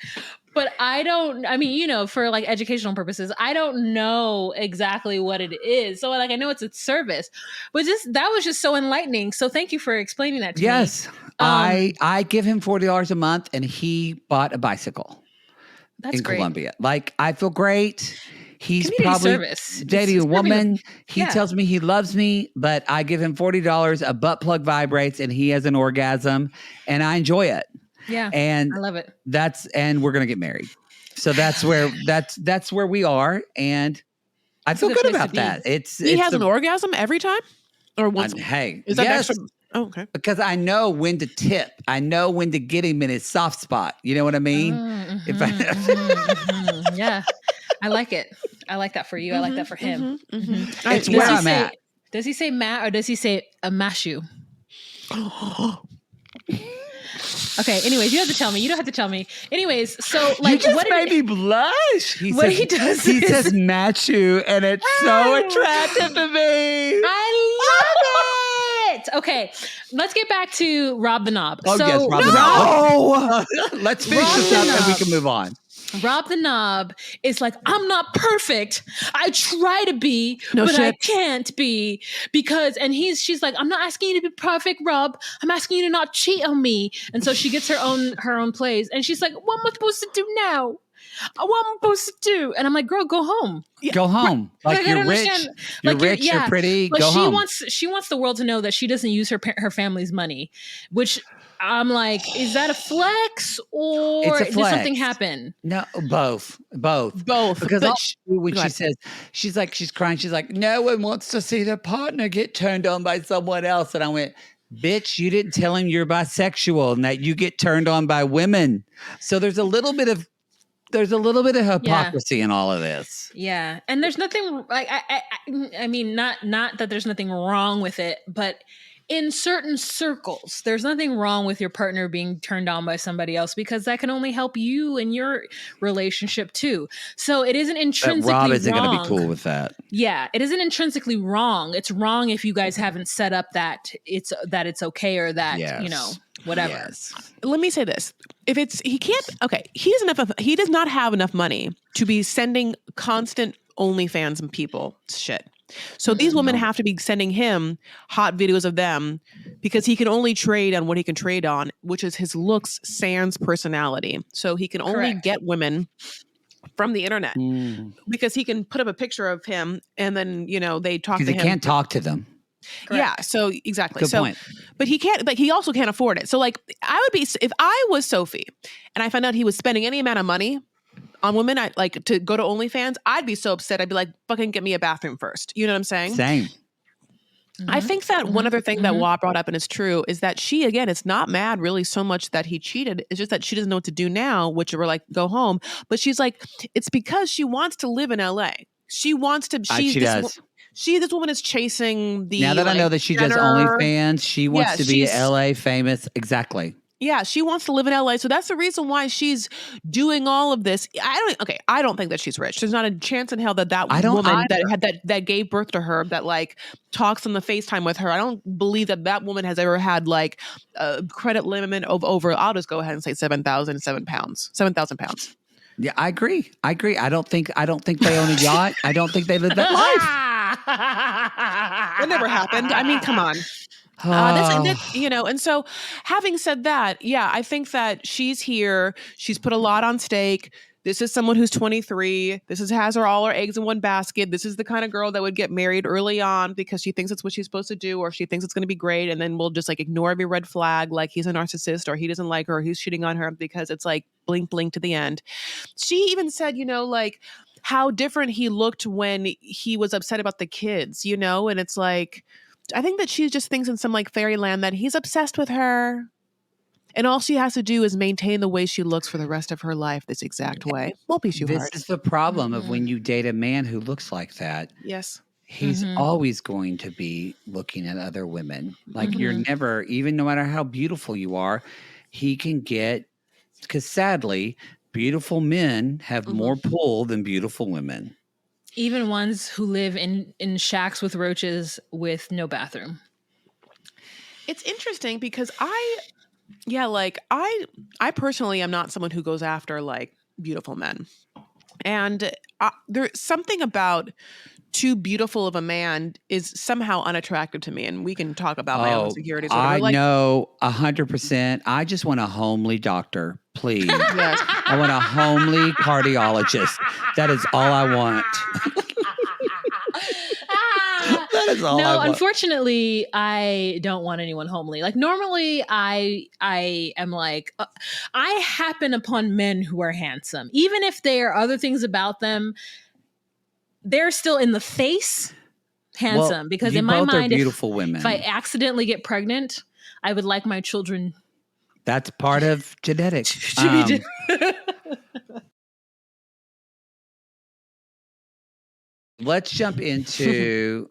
D: But I mean, you know, for like educational purposes, I don't know exactly what it is. So like, I know it's a service, but that was just so enlightening. So thank you for explaining that to me.
B: Yes. I give him $40 a month and he bought a bicycle
D: That's
B: in
D: great.
B: Colombia. Like, I feel great. He's
D: Community
B: probably
D: service.
B: dating a woman. He
D: yeah.
B: tells me he loves me, but I give him $40, a butt plug vibrates, and he has an orgasm, and I enjoy it.
D: Yeah.
B: And
D: I love it.
B: And we're gonna get married. So that's where we are. And I feel good about that.
C: He has an orgasm every time? Or once?
B: Hey,
C: is that
B: yes.
C: extra? Oh, okay.
B: Because I know when to tip. I know when to get him in his soft spot. You know what I mean?
D: Yeah. I like it. I like that for you. I like that for him.
B: It's where I'm at.
D: Does he say Matt or does he say a mashu? Okay. Anyways, you have to tell me. You don't have to tell me. Anyways, so like,
B: you just made me blush. He says Machu, and it's so attractive to me.
D: I love it. Okay, let's get back to Rob the Knob.
B: Oh
D: so,
B: yes, Rob the Knob. Let's finish this up and we can move on.
D: Rob the Knob is like, I'm not perfect. I try to be, but I can't be because, and she's like, I'm not asking you to be perfect, Rob. I'm asking you to not cheat on me. And so she gets her own plays, and she's like, what am I supposed to do now? What am I supposed to do? And I'm like, girl, go home.
B: Go home. Like, you're rich. You're rich. You're pretty.
D: But
B: go home.
D: She wants the world to know that she doesn't use her family's money, which I'm like, is that a flex or did something happen?
B: No, both. Because when she says, she's crying. She's like, no one wants to see their partner get turned on by someone else. And I went, bitch, you didn't tell him you're bisexual and that you get turned on by women. So there's a little bit of hypocrisy in all of this.
D: Yeah. And there's nothing like, I mean, not that there's nothing wrong with it, but in certain circles, there's nothing wrong with your partner being turned on by somebody else because that can only help you in your relationship too. So it isn't intrinsically wrong.
B: Rob isn't going to be cool with that.
D: Yeah, it isn't intrinsically wrong. It's wrong if you guys haven't set up that it's okay or that, you know, whatever. Yes.
C: Let me say this. If he does not have enough money to be sending constant OnlyFans and people shit. So these women have to be sending him hot videos of them because he can only trade on what he can trade on, which is his looks sans personality. So he can only get women from the internet because he can put up a picture of him and then, you know, they talk to him.
B: Because he can't talk to them.
C: Correct. Yeah. So exactly.
B: Good point.
C: But he can't, but he also can't afford it. So like if I was Sophie and I found out he was spending any amount of money on women, I like to go to OnlyFans, I'd be so upset. I'd be like, fucking get me a bathroom first. You know what I'm saying?
B: Same.
C: I think that one other thing that Wa brought up, and it's true, is that she, again, it's not mad really so much that he cheated. It's just that she doesn't know what to do now, which we're like, go home. But she's like, it's because she wants to live in LA. She wants to,
B: she does.
C: This woman is chasing the.
B: Now that I know that she does OnlyFans, she wants to be LA famous. Exactly.
C: Yeah, she wants to live in LA. So that's the reason why she's doing all of this. I don't think that she's rich. There's not a chance in hell that woman that gave birth to her, that like talks on the FaceTime with her, I don't believe that woman has ever had like a credit limit of over, I'll just go ahead and say 7,000 pounds.
B: Yeah, I agree. I don't think they own a yacht. I don't think they live that life.
C: That never happened. I mean, come on. You know, and so having said that, yeah, I think that she's here. She's put a lot on stake. This is someone who's 23. Has all her eggs in one basket. This is the kind of girl that would get married early on because she thinks it's what she's supposed to do, or she thinks it's going to be great. And then we'll just like ignore every red flag, like he's a narcissist or he doesn't like her or he's cheating on her, because it's like blink, blink to the end. She even said, you know, like how different he looked when he was upset about the kids, you know, and it's like, I think that she just thinks in some like fairyland that he's obsessed with her. And all she has to do is maintain the way she looks for the rest of her life this exact way. Won't be too hard.
B: This is the problem of when you date a man who looks like that.
C: Yes.
B: He's always going to be looking at other women. Like you're never, even no matter how beautiful you are, he can get, because sadly, beautiful men have more pull than beautiful women.
D: Even ones who live in shacks with roaches with no bathroom.
C: It's interesting because I personally am not someone who goes after like beautiful men. And there's something about too beautiful of a man is somehow unattractive to me. And we can talk about my own insecurities.
B: I know 100%. I just want a homely doctor, please.
C: Yes.
B: I want a homely cardiologist. That is all I want. That is all I want.
D: Unfortunately, I don't want anyone homely. Like normally I am like, I happen upon men who are handsome. Even if there are other things about them, they're still in the face handsome. Because in my mind,
B: beautiful women.
D: If I accidentally get pregnant, I would like my children.
B: That's part of genetics. Let's jump into...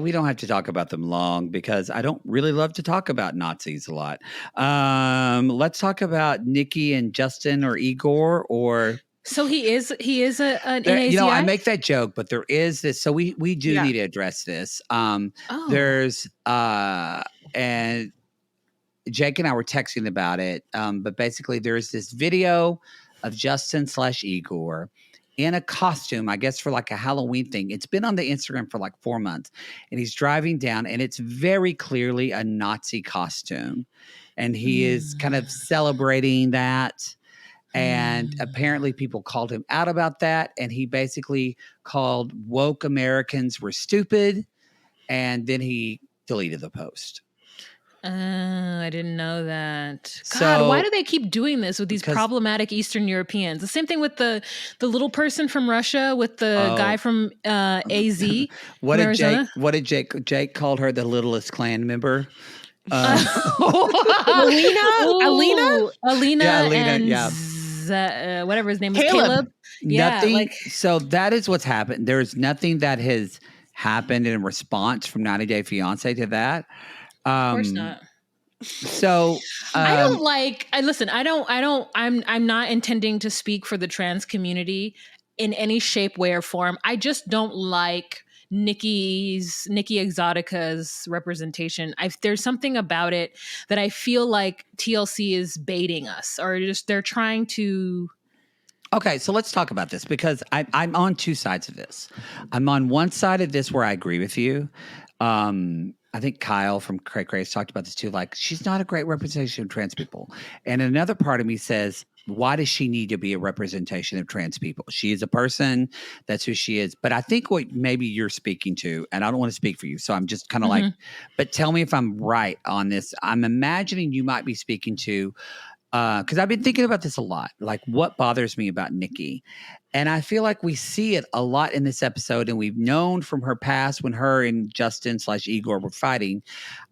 B: we don't have to talk about them long because I don't really love to talk about Nazis a lot. Let's talk about Nikki and Justin or Igor or... So
D: he is an AZI?
B: You know, I make that joke, but there is this. So we do need to address this. There's and Jake and I were texting about it. But basically there's this video of Justin/Igor in a costume, I guess for like a Halloween thing. It's been on the Instagram for like 4 months, and he's driving down, and it's very clearly a Nazi costume, and he is kind of celebrating that. And apparently people called him out about that, and he basically called woke Americans were stupid, and then he deleted the post.
D: I didn't know that. God, why do they keep doing this with these problematic Eastern Europeans? The same thing with the little person from Russia, with the guy from AZ.
B: What did Jake called her? The littlest Klan member.
D: Alina, whatever his name was, Caleb.
B: Nothing. So that is what's happened. There's nothing that has happened in response from 90 Day Fiancé to that.
D: Of course not.
B: So
D: I'm not intending to speak for the trans community in any shape, way, or form. I just don't like Nikki Exotica's representation. There's something about it that I feel like TLC is baiting us, or just they're trying to.
B: Okay, so let's talk about this because I'm on two sides of this. I'm on one side of this where I agree with you. I think Kyle from Cray Cray has talked about this too. Like, she's not a great representation of trans people. And another part of me says, why does she need to be a representation of trans people? She is a person. That's who she is. But I think what maybe you're speaking to, and I don't want to speak for you, so I'm just kind of like, but tell me if I'm right on this. I'm imagining you might be speaking to, because I've been thinking about this a lot, like what bothers me about Nikki. And I feel like we see it a lot in this episode, and we've known from her past when her and Justin/Igor were fighting.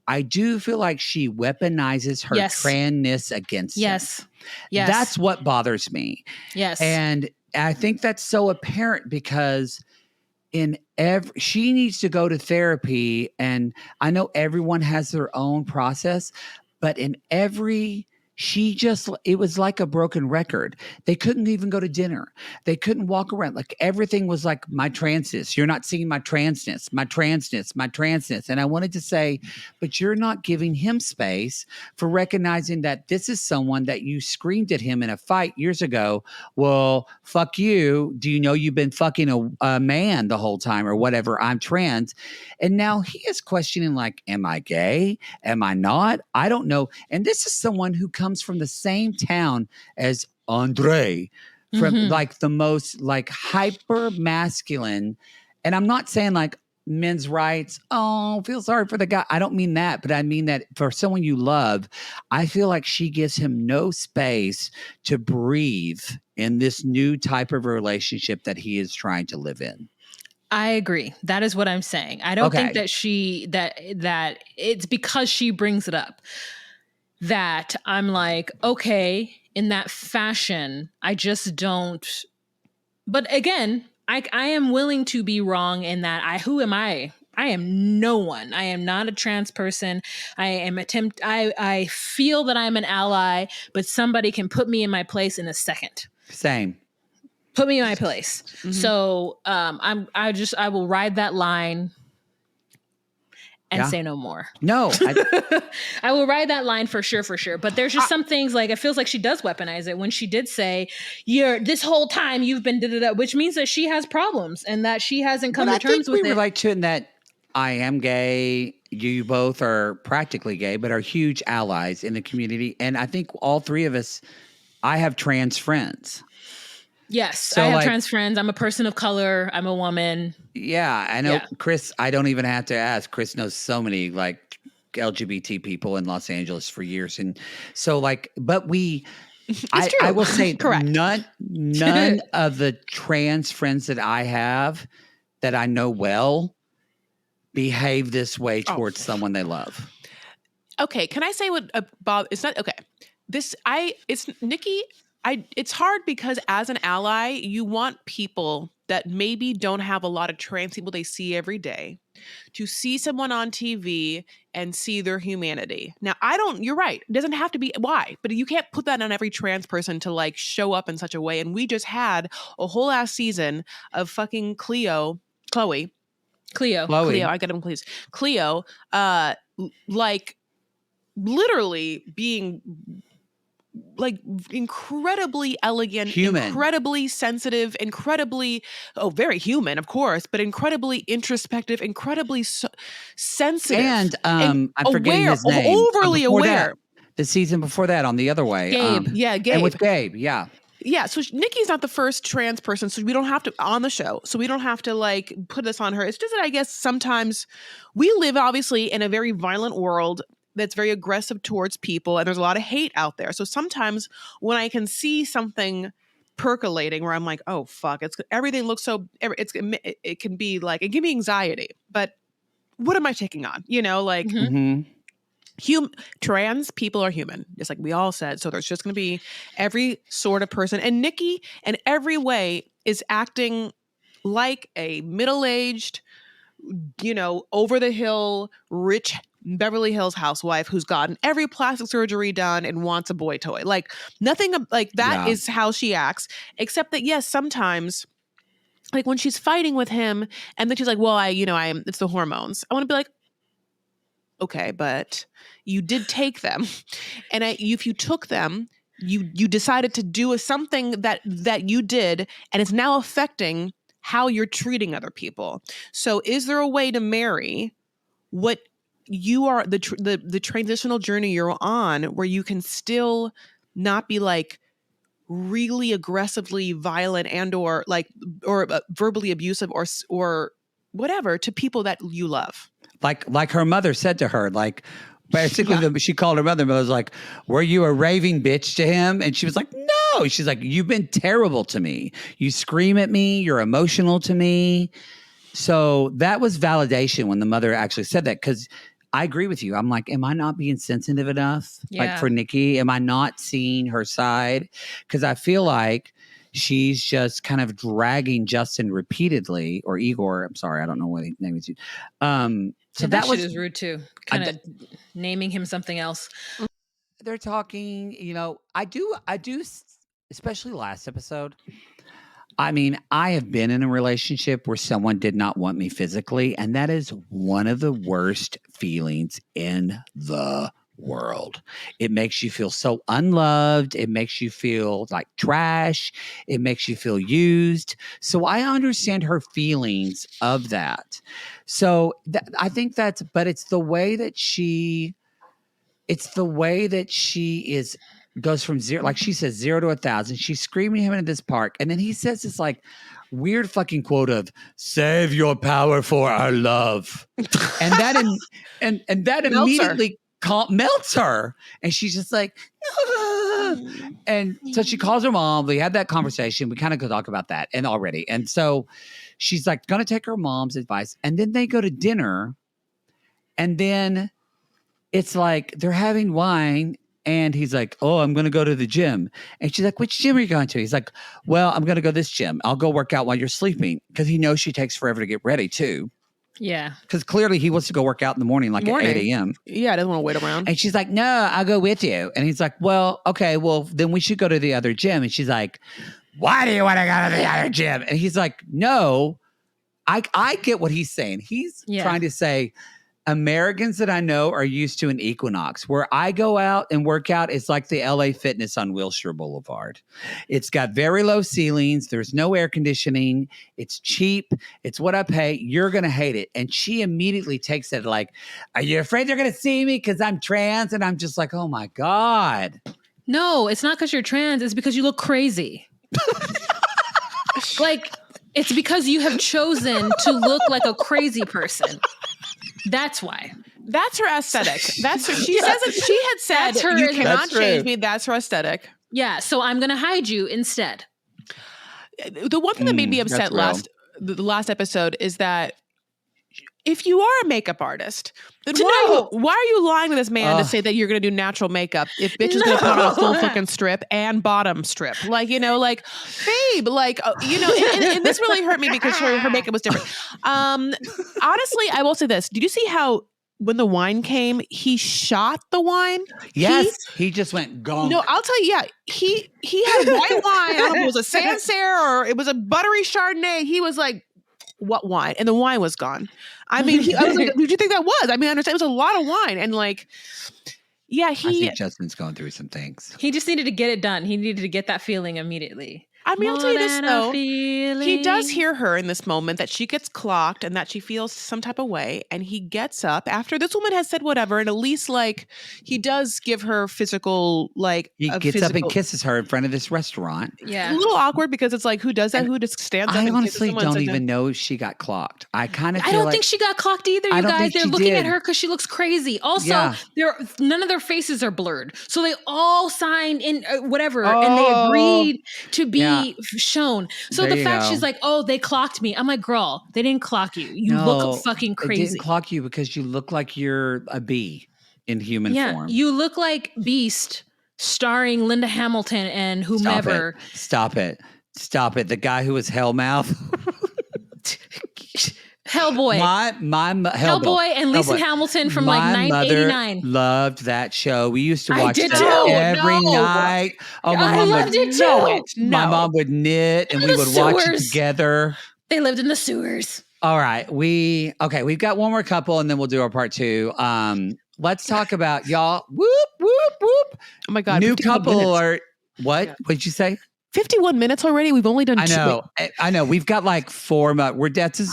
B: I do feel like she weaponizes her tranness against him.
D: Yes.
B: That's what bothers me.
D: Yes.
B: And I think that's so apparent because she needs to go to therapy, and I know everyone has their own process, but it was like a broken record. They couldn't even go to dinner. They couldn't walk around. Like everything was like, my transness. You're not seeing my transness, my transness, my transness. And I wanted to say, but you're not giving him space for recognizing that this is someone that you screamed at him in a fight years ago. Well, fuck you. Do you know you've been fucking a man the whole time or whatever? I'm trans. And now he is questioning like, am I gay? Am I not? I don't know. And this is someone who comes from the same town as Andre, from like the most like hyper masculine. And I'm not saying like men's rights. Oh, feel sorry for the guy. I don't mean that, but I mean that for someone you love, I feel like she gives him no space to breathe in this new type of relationship that he is trying to live in.
D: I agree. That is what I'm saying. I don't think that that it's because she brings it up that I'm like, okay, in that fashion, I just don't. But again, I am willing to be wrong in that. Who am I? I am no one. I am not a trans person. I feel that I'm an ally, but somebody can put me in my place in a second.
B: Same.
D: Put me in my place. So I will ride that line. and say no more.
B: No.
D: I will ride that line for sure. But there's just some things like, it feels like she does weaponize it when she did say, this whole time you've been da-da-da, which means that she has problems and that she hasn't come to terms with it.
B: We relate to it in that I am gay. You both are practically gay, but are huge allies in the community. And I think all three of us, I have trans friends.
D: Yes,
B: so
D: I have trans friends. I'm a person of color. I'm a woman.
B: Yeah, I know. Yeah. Chris, I don't even have to ask. Chris knows so many like LGBT people in Los Angeles for years. And so like, but I will say
C: correct.
B: None of the trans friends that I have that I know well behave this way towards someone they love.
C: Okay, can I say what Bob? It's not okay. It's Nikki. It's hard because as an ally, you want people that maybe don't have a lot of trans people they see every day to see someone on TV and see their humanity. Now, you're right. It doesn't have to be why, but you can't put that on every trans person to like show up in such a way. And we just had a whole ass season of fucking Cleo, I got him please. Cleo, like literally being like incredibly elegant,
B: human.
C: Incredibly sensitive, very human, of course, but incredibly introspective, incredibly sensitive.
B: And I'm forgetting his name.
C: Overly aware.
B: The season before that on The Other Way.
C: Gabe. Gabe.
B: And with Gabe, yeah.
C: Yeah, so Nikki's not the first trans person, so we don't have to on the show. So we don't have to like put this on her. It's just that I guess sometimes we live obviously in a very violent world that's very aggressive towards people, and there's a lot of hate out there. So sometimes when I can see something percolating where I'm like, oh fuck, everything looks so it can be like, it give me anxiety. But what am I taking on? Like.
B: Mm-hmm.
C: Trans people are human, just like we all said. So there's just going to be every sort of person. And Nikki, in every way, is acting like a middle-aged, over the hill, rich Beverly Hills housewife who's gotten every plastic surgery done and wants a boy toy. Like nothing like that is how she acts, except that, yes, sometimes like when she's fighting with him and then she's like, well, it's the hormones. I want to be like, okay, but you did take them, and if you took them, you decided to do something that you did, and it's now affecting how you're treating other people. So, is there a way to marry what you are the transitional journey you're on, where you can still not be like really aggressively violent and or verbally abusive or whatever to people that you love?
B: Like her mother said to her, like basically she called her mother was like, were you a raving bitch to him? And she was like, no. She's like, you've been terrible to me. You scream at me. You're emotional to me. So that was validation when the mother actually said that, because I agree with you. I'm like, am I not being sensitive enough?
D: Yeah.
B: Like for Nikki, am I not seeing her side? Because I feel like she's just kind of dragging Justin repeatedly, or Igor. I'm sorry, I don't know what his name is.
D: So that was rude too. Kind of naming him something else.
B: They're talking, I do, especially last episode. I mean, I have been in a relationship where someone did not want me physically, and that is one of the worst feelings in the world. It makes you feel so unloved. It makes you feel like trash. It makes you feel used. So I understand her feelings of that. So I think but it's the way that she goes from zero, like she says, 0 to 1,000. She's screaming him into this park. And then he says this like weird fucking quote of save your power for our love. And that, and that immediately melts her. And she's just like, ah. And so she calls her mom. We had that conversation. We kind of could talk about that already. And so she's like going to take her mom's advice. And then they go to dinner. And then it's like they're having wine. And he's like, oh, I'm going to go to the gym. And she's like, which gym are you going to? He's like, well, I'm going to go to this gym. I'll go work out while you're sleeping. Because he knows she takes forever to get ready, too.
D: Yeah.
B: Because clearly he wants to go work out in the morning, at 8 a.m.
C: Yeah, I doesn't want to wait around.
B: And she's like, no, I'll go with you. And he's like, well, okay, well, then we should go to the other gym. And she's like, why do you want to go to the other gym? And he's like, no, I get what he's saying. He's trying to say, Americans that I know are used to an Equinox. Where I go out and work out, it's like the LA Fitness on Wilshire Boulevard. It's got very low ceilings. There's no air conditioning. It's cheap. It's what I pay. You're going to hate it. And she immediately takes it like, are you afraid they're going to see me because I'm trans? And I'm just like, oh my God.
D: No, it's not because you're trans. It's because you look crazy. Like, it's because you have chosen to look like a crazy person. That's why.
C: That's her aesthetic. That's her. She says it. She had said,
D: her,
C: you cannot
B: that's
C: change
B: true.
C: me. That's her aesthetic.
D: Yeah, so I'm going to hide you instead.
C: The one thing that made me upset the last episode is that if you are a makeup artist, then why are you lying to this man to say that you're going to do natural makeup if bitch is going to put on a full fucking strip and bottom strip? Like, you know, like, babe, like, you know, and this really hurt me because her makeup was different. Honestly, I will say this. Did you see how when the wine came, he shot the wine?
B: Yes. He just went gone.
C: No, I'll tell you, yeah. He had white wine. I don't know if it was a Sancerre or it was a buttery Chardonnay. He was like, what wine? And the wine was gone. I mean, I was like, who do you think that was? I mean, I understand it was a lot of wine. And like, yeah,
B: I think Justin's going through some things.
D: He just needed to get it done. He needed to get that feeling immediately.
C: I mean, I'll tell you this though. He
D: He
C: does hear her in this moment that she gets clocked and that she feels some type of way. And he gets up after this woman has said whatever. And at least like he does give her physical, like
B: he gets up and kisses her in front of this restaurant.
D: Yeah.
C: A little awkward because it's like, who does that? Who just stands up
B: I
C: and
B: honestly
C: kisses someone?
B: don't even know if she got clocked. I kind of
D: I don't think she got clocked either, you guys. They're looking at her because she looks crazy. Also, none of their faces are blurred. So they all signed in whatever and they agreed to be shown. So
B: There
D: the
B: you
D: fact
B: go.
D: she's like, oh, they clocked me. I'm like, girl, they didn't clock you. You look fucking
B: It
D: crazy.
B: didn't clock you because you look like you're a bee in human form.
D: You look like Beast starring Linda Hamilton and whomever.
B: Stop it. The guy who was Hellmouth.
D: Hellboy. Hellboy and Lisa Hamilton from like 1989.
B: Mother loved that show. We used to watch
D: did
B: that
D: too.
B: every night. Oh, my
D: I
B: mom
D: loved it too.
B: My mom would knit and we would watch it together.
D: They lived in the sewers.
B: All right. We've got one more couple and then we'll do our part 2. Let's talk about y'all. Whoop, whoop, whoop.
C: Oh my God.
B: New couple
C: minutes.
B: alert. What?
C: Yeah.
B: What did you say?
C: 51 minutes already? We've only done
B: I know. We've got like 4 months.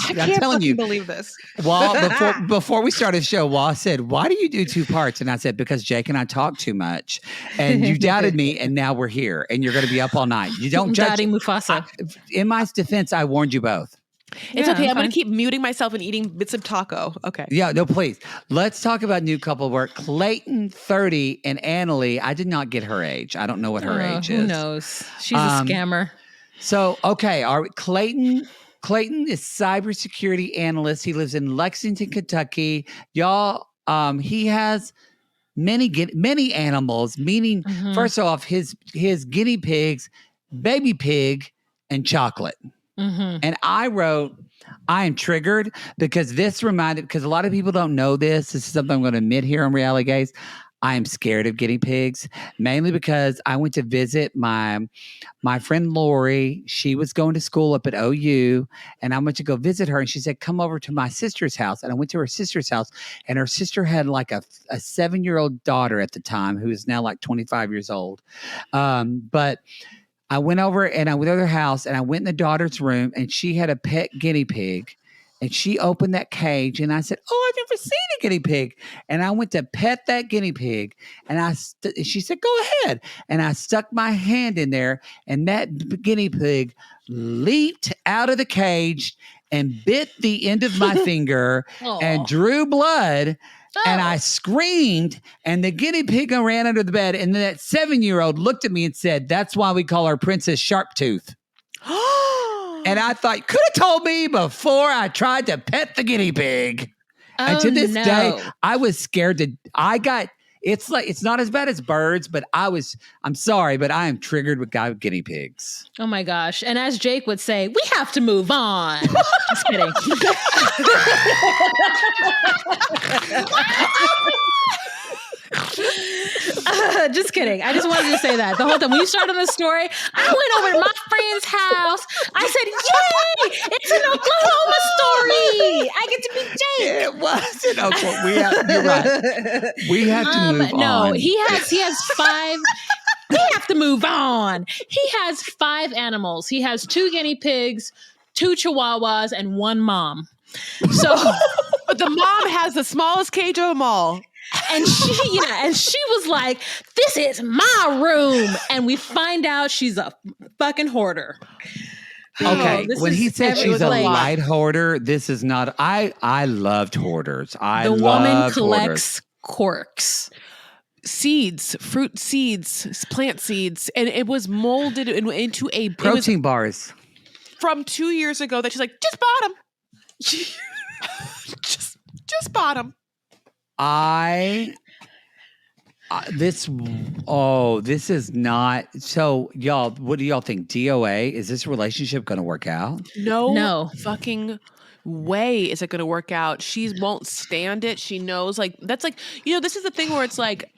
B: I'm telling you.
C: Believe this.
B: Well, before we started the show, Wall said, why do you do 2 parts? And I said, because Jake and I talk too much. And you doubted me, and now we're here. And you're going to be up all night. You don't judge.
D: Doubting Mufasa.
B: In my defense, I warned you both.
C: It's okay. I'm going to keep muting myself and eating bits of taco. Okay.
B: Yeah, no, please. Let's talk about new couple work. Clayton, 30, and Annalie. I did not get her age. I don't know what her age is.
D: Who knows? She's a scammer.
B: So, okay. Clayton is cybersecurity analyst. He lives in Lexington, Kentucky. Y'all, he has many animals, meaning, first off, his guinea pigs, baby pig, and chocolate. And I wrote, I am triggered because because a lot of people don't know this. This is something I'm going to admit here on Reality Gaze. I am scared of guinea pigs, mainly because I went to visit my friend Lori. She was going to school up at OU, and I went to go visit her. And she said, come over to my sister's house. And I went to her sister's house, and her sister had like a 7-year-old daughter at the time who is now like 25 years old. But I went over and I went to their house and I went in the daughter's room and she had a pet guinea pig and she opened that cage and I said, oh, I've never seen a guinea pig. And I went to pet that guinea pig and she said, go ahead. And I stuck my hand in there and that guinea pig leaped out of the cage and bit the end of my finger and drew blood. And I screamed, and the guinea pig ran under the bed. And then that 7-year-old looked at me and said, that's why we call her Princess Sharptooth. And I thought, could have told me before I tried to pet the guinea pig. And to this day, I was scared it's like, it's not as bad as birds, but I'm sorry, but I am triggered with guinea pigs.
D: Oh my gosh. And as Jake would say, we have to move on. Just kidding. Just kidding. I just wanted to say that the whole time when you started on the story, I went over to my friend's house. I said, "Yay! It's an Oklahoma story. I get to be Jake."
B: It was in Oklahoma. You're right. We have to move on.
D: No, he has 5. We have to move on. He has 5 animals. He has 2 guinea pigs, 2 chihuahuas, and 1 mom. So,
C: but the mom has the smallest cage of them all.
D: And she was like, "This is my room." And we find out she's a fucking hoarder.
B: Okay, when he said she's a
D: like,
B: light hoarder, this is not. I loved hoarders.
D: The woman collects corks.
C: Seeds, fruit seeds, plant seeds, and it was molded into a
B: protein bars
C: from 2 years ago that she's like, just bought them. just bought them.
B: This is not. So y'all, what do y'all think? DOA, is this relationship going to work out?
C: No fucking way is it going to work out. She won't stand it. She knows, like, that's like, this is the thing where it's like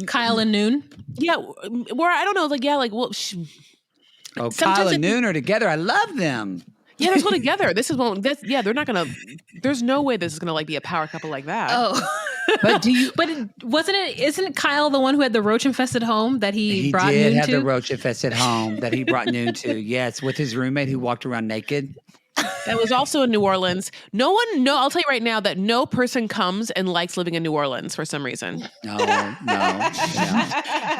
D: Kyle and Noon.
C: Yeah, where I don't know, like, yeah, like, well,
B: Kyle and Noon are together. I love them.
C: Yeah, they're still together. They're not gonna. There's no way this is gonna like be a power couple like that.
D: Oh,
B: but
D: isn't Kyle the one who had the roach infested home that he brought Noon to?
B: He did have the roach infested home that he brought Noon to. Yes, with his roommate who walked around naked.
C: That was also in New Orleans. I'll tell you right now that no person comes and likes living in New Orleans for some reason.
B: No.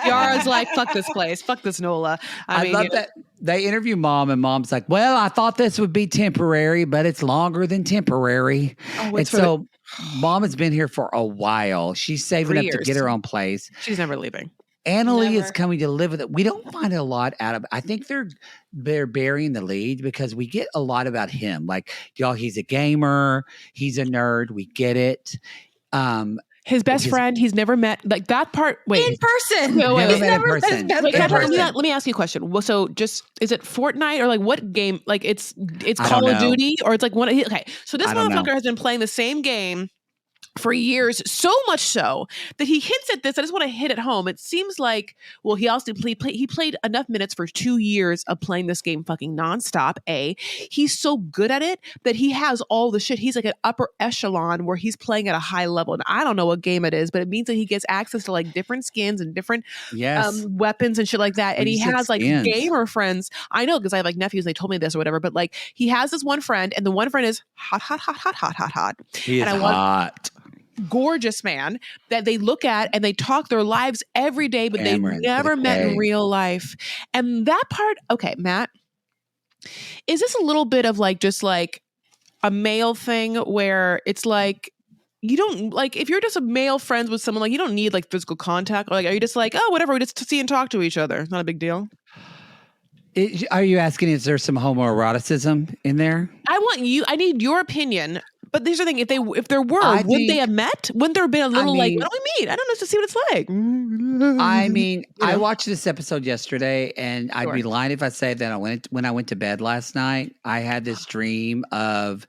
C: Yara's like, fuck this place. Fuck this NOLA.
B: I love that. They interview Mom, and Mom's like, well, I thought this would be temporary, but it's longer than temporary. And Mom has been here for a while. She's saving up to get her own place.
C: She's never leaving.
B: Annalie is coming to live with it. We don't find a lot out of it. I think they're burying the lead because we get a lot about him. Like, y'all, he's a gamer. He's a nerd. We get it.
C: His best friend, he's never met, like that part. Wait,
D: in person.
B: No, he's never met in person.
C: Let me ask you a question. Well, so is it Fortnite or like what game? Like it's Call of Duty or it's like one. Okay, so this motherfucker has been playing the same game for years, so much so that he hints at this. I just want to hit it home. It seems like, well, he also played enough minutes for 2 years of playing this game fucking nonstop. He's so good at it that he has all the shit. He's like an upper echelon where he's playing at a high level. And I don't know what game it is, but it means that he gets access to like different skins and different weapons and shit like that. And he has like gamer friends. I know because I have like nephews and they told me this or whatever, but like he has this one friend and the one friend is hot.
B: He is hot.
C: Gorgeous man that they look at and they talk their lives every day, but they've never met in real life. And that part, okay, Matt, is this a little bit of like just like a male thing where it's like you don't like if you're just a male friends with someone, like you don't need like physical contact, or like are you just like, oh, whatever, we just see and talk to each other, it's not a big deal?
B: Are you asking, is there some homoeroticism in there?
C: I need your opinion. But here's the thing: if there were, would they have met? Wouldn't there have been a little like, why don't we meet? I don't know, to see what it's like.
B: I mean, I watched this episode yesterday, and I'd be lying if I said that when I went to bed last night, I had this dream of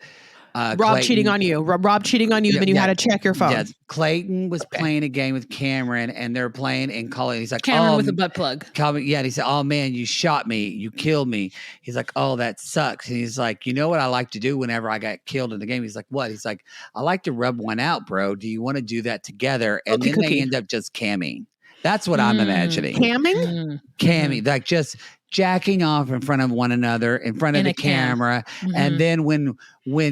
C: Rob cheating on you. Rob cheating on you, then you had to check your phone.
B: Yes. Clayton was playing a game with Cameron, and they're playing and calling. He's like,
D: Cameron with a butt plug.
B: Yeah, and he said, "Oh man, you shot me, you killed me." He's like, "Oh, that sucks." And he's like, "You know what I like to do whenever I got killed in the game?" He's like, "What?" He's like, "I like to rub one out, bro. Do you want to do that together?" And then they end up just camming. That's what I'm imagining. Camming, like just jacking off in front of one another, in front of the camera. And then when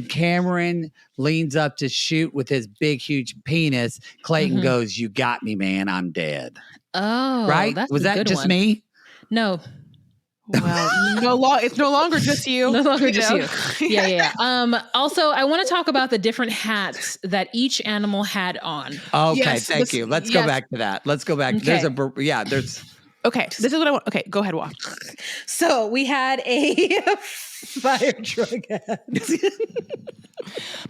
B: Cameron leans up to shoot with his big, huge penis, Clayton goes, "You got me, man. I'm dead." Oh, right? Was that just me?
D: No.
C: Well, it's no longer just you.
D: No longer just you. Yeah. Also, I want to talk about the different hats that each animal had on.
B: Okay, thank you. Let's go back to that. Let's go back.
D: Okay.
B: There's
C: Okay, this is what I want. Okay, go ahead, Wa.
D: So we had a Fire truck ads.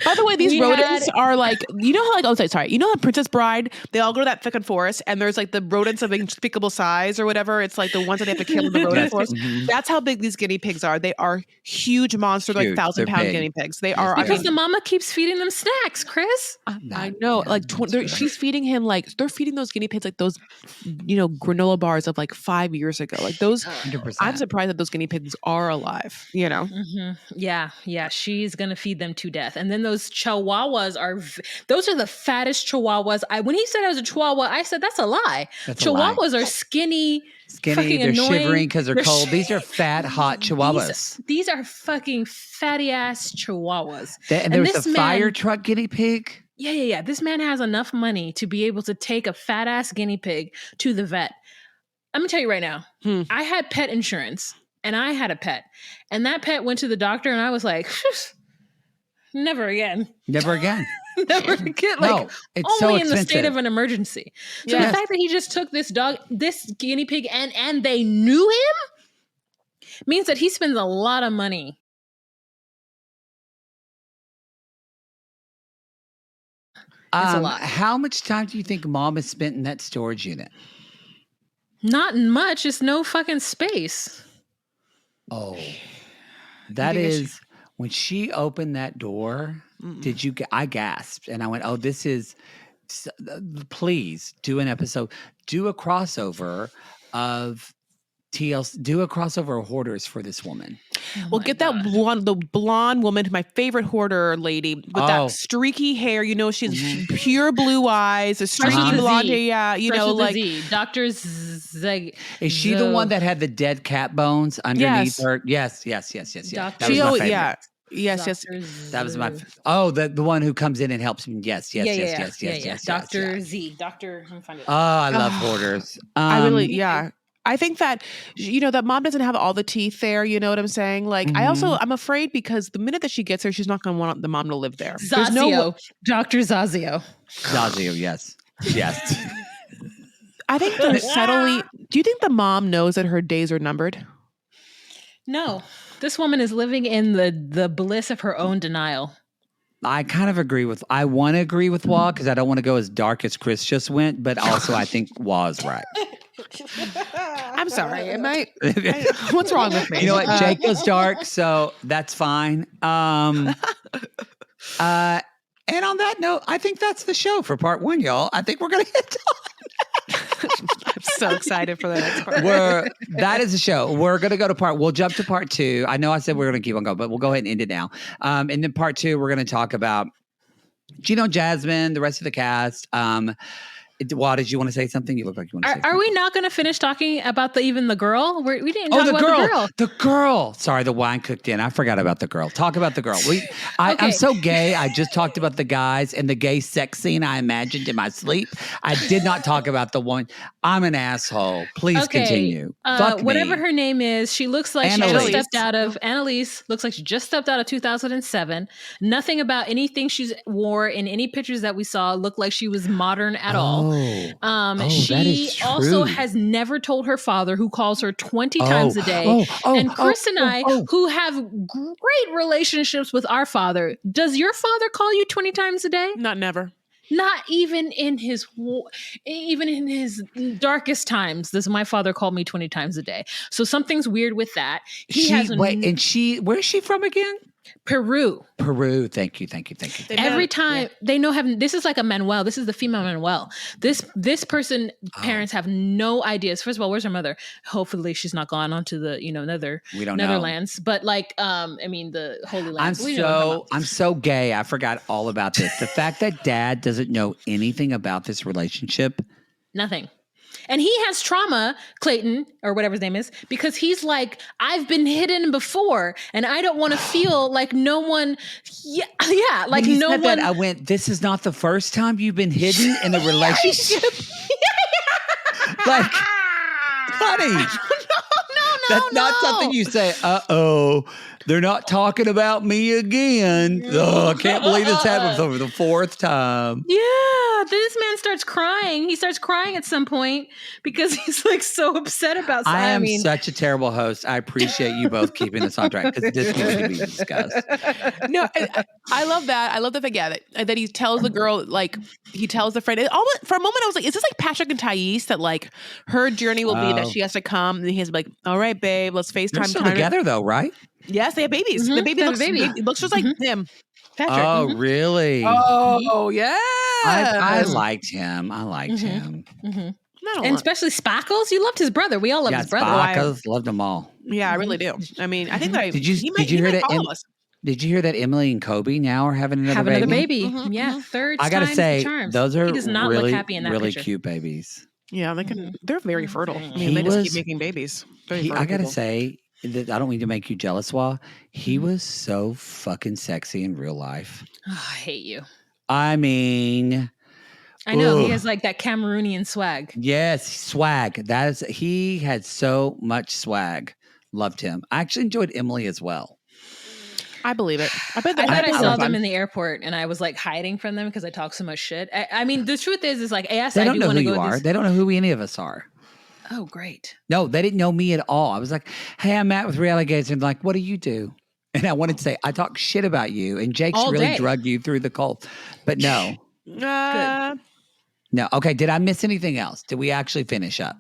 C: By the way, these
D: We
C: rodents
D: had-
C: are like, you know how like, oh, sorry. You know how Princess Bride, they all go to that fucking forest and there's like the rodents of unspeakable size or whatever. It's like the ones that they have to kill in the rodent
B: Yes.
C: forest.
B: Mhm.
C: That's how big these guinea pigs are. They are huge monsters, like
B: Huge.
C: 1,000-pound
B: They're big.
C: guinea pigs. They
B: Yes,
C: are.
B: they
C: I
D: Because
C: mean,
D: the mama keeps feeding them snacks, Chris.
C: I know, like she's feeding him like they're feeding those guinea pigs like those, granola bars of like 5 years ago. Like those.
B: 100%.
C: I'm surprised that those guinea pigs are alive.
D: Yeah, she's gonna feed them to death. And then those chihuahuas those are the fattest chihuahuas. When he said I was a chihuahua, I said that's a lie.
B: That's a lie.
D: Chihuahuas are skinny, fucking
B: they're
D: annoying.
B: shivering because they're cold. These are fat, hot chihuahuas.
D: These are fucking fatty ass chihuahuas.
B: And there was
D: this
B: a fire truck guinea pig.
D: Yeah. This man has enough money to be able to take a fat ass guinea pig to the vet. I'm gonna tell you right now, I had pet insurance and I had a pet, and that pet went to the doctor, and I was like, never again.
B: Never again.
D: Never again. Like,
B: No, it's so
D: only in the state
B: expensive.
D: of an emergency. So
C: Yes.
D: the fact that he just took this guinea pig, and they knew him means that he spends a lot of money. It's a lot.
B: How much time do you think mom has spent in that storage unit?
D: Not much. It's no fucking space.
B: Oh, that is when she opened that door. I gasped and I went, "Oh, this is." Please do an episode. Do a crossover of TLC. Do a crossover of hoarders for this woman.
C: Well, get that the blonde woman, my favorite hoarder lady with that streaky hair. She's pure blue eyes, a streaky blonde hair. Yeah, like
D: Dr. Zeg.
B: Is she the one that had the dead cat bones underneath her? Yes. That was my favorite.
C: Yes.
B: That was my. The one who comes in and helps me. Yes.
D: Dr. Z. Dr. I'm finding it.
B: Oh, I love hoarders.
C: I really, I think that, that mom doesn't have all the teeth there. You know what I'm saying? Like, I'm afraid because the minute that she gets there, she's not going to want the mom to live there.
D: Zazio. Dr. Zazio.
B: Zazio, yes.
C: I think they're subtly. Do you think the mom knows that her days are numbered?
D: No. This woman is living in the bliss of her own denial.
B: I kind of agree with. I want to agree with Wah because I don't want to go as dark as Chris just went, but also I think Wah's right.
C: I'm sorry. What's wrong with me?
B: You know what? Jake goes dark, so that's fine. And on that note, I think that's the show for part 1, y'all. I think we're gonna hit
C: I'm so excited for the next part.
B: That is the show. We're going to go to we'll jump to part 2. I know I said we're going to keep on going, but we'll go ahead and end it now. And then part 2, we're going to talk about Gino, Jasmine, the rest of the cast. Wah, did you want to say something? You look like you want to say something.
D: Are we not going to finish talking about even the girl? We didn't talk about the girl.
B: The girl. Sorry, the wine cooked in. I forgot about the girl. Talk about the girl. I'm so gay. I just talked about the guys and the gay sex scene I imagined in my sleep. I did not talk about the one. I'm an asshole. Please continue. Fuck
D: whatever
B: me.
D: her name is, she looks like she just stepped out of Annalise. Looks like she just stepped out of 2007. Nothing about anything she's wore in any pictures that we saw looked like she was modern at all. She
B: that is true.
D: also has never told her father, who calls her 20 times a day. And Chris and I, who have great relationships with our father, does your father call you 20 times a day?
C: Never.
D: Not even in his darkest times does my father call me 20 times a day. So something's weird with that.
B: Where's she from again?
D: Peru.
B: Thank you.
D: Every time they know this is like a Manuel. This is the female Manuel. This person, parents have no ideas. First of all, where's her mother? Hopefully she's not gone on to the, Netherlands. But the Holy Land.
B: I'm so gay. I forgot all about this. The fact that dad doesn't know anything about this relationship.
D: Nothing. And he has trauma, Clayton, or whatever his name is, because he's like, I've been hidden before, and I don't want to feel like no one. Like no one.
B: That, I went, this is not the first time you've been hidden in a relationship. Like, honey. That's not something you say, they're not talking about me again. Oh, I can't believe this happened for the 4th time.
D: Yeah, this man starts crying. He starts crying at some point because he's like so upset about something.
B: I am such a terrible host. I appreciate you both keeping this on track because this needs to be discussed.
C: No, I love that. I love the fact, that he tells the girl, like, he tells the friend. For a moment, I was like, is this like Patrick and Thais, that like her journey will be that she has to come and he has to be like, all right, babe, let's FaceTime.
B: They're still together though, right?
C: Yes, they have babies. The baby looks just like him. Patrick.
B: Oh, really?
C: Oh, yeah.
B: I liked him. I liked him.
D: And especially Sparkles. You loved his brother. We all loved his brother.
B: Sparkles, loved them all.
C: Yeah, I really do. I mean, I think that
B: Did you hear that? Did you hear that Emily and Kobe now are having another baby?
D: Yeah, third.
B: I gotta say, those are
D: he does not
B: really,
D: look happy in that
B: really
D: picture.
B: cute babies.
C: Yeah, they're very fertile. I mean, they just keep making babies.
B: I gotta say, I don't mean to make you jealous, Wa. He was so fucking sexy in real life.
D: Oh, I hate you.
B: I mean,
D: I know he has like that Cameroonian swag.
B: Yes, swag. He had so much swag. Loved him. I actually enjoyed Emily as well.
C: I believe it. I thought
D: I saw them in the airport and I was like hiding from them because I talk so much shit. I mean, the truth is like, yes,
B: they
D: I
B: don't
D: do
B: know
D: want
B: who
D: to go.
B: you are. They don't know who any of us are.
D: Oh, great.
B: No, they didn't know me at all. I was like, hey, I'm Matt with Reality Gates. And like, what do you do? And I wanted to say, I talk shit about you. And Jake's
D: all
B: really
D: day.
B: drugged you through the cold. But no.
C: Good.
B: No. Okay. Did I miss anything else? Did we actually finish up?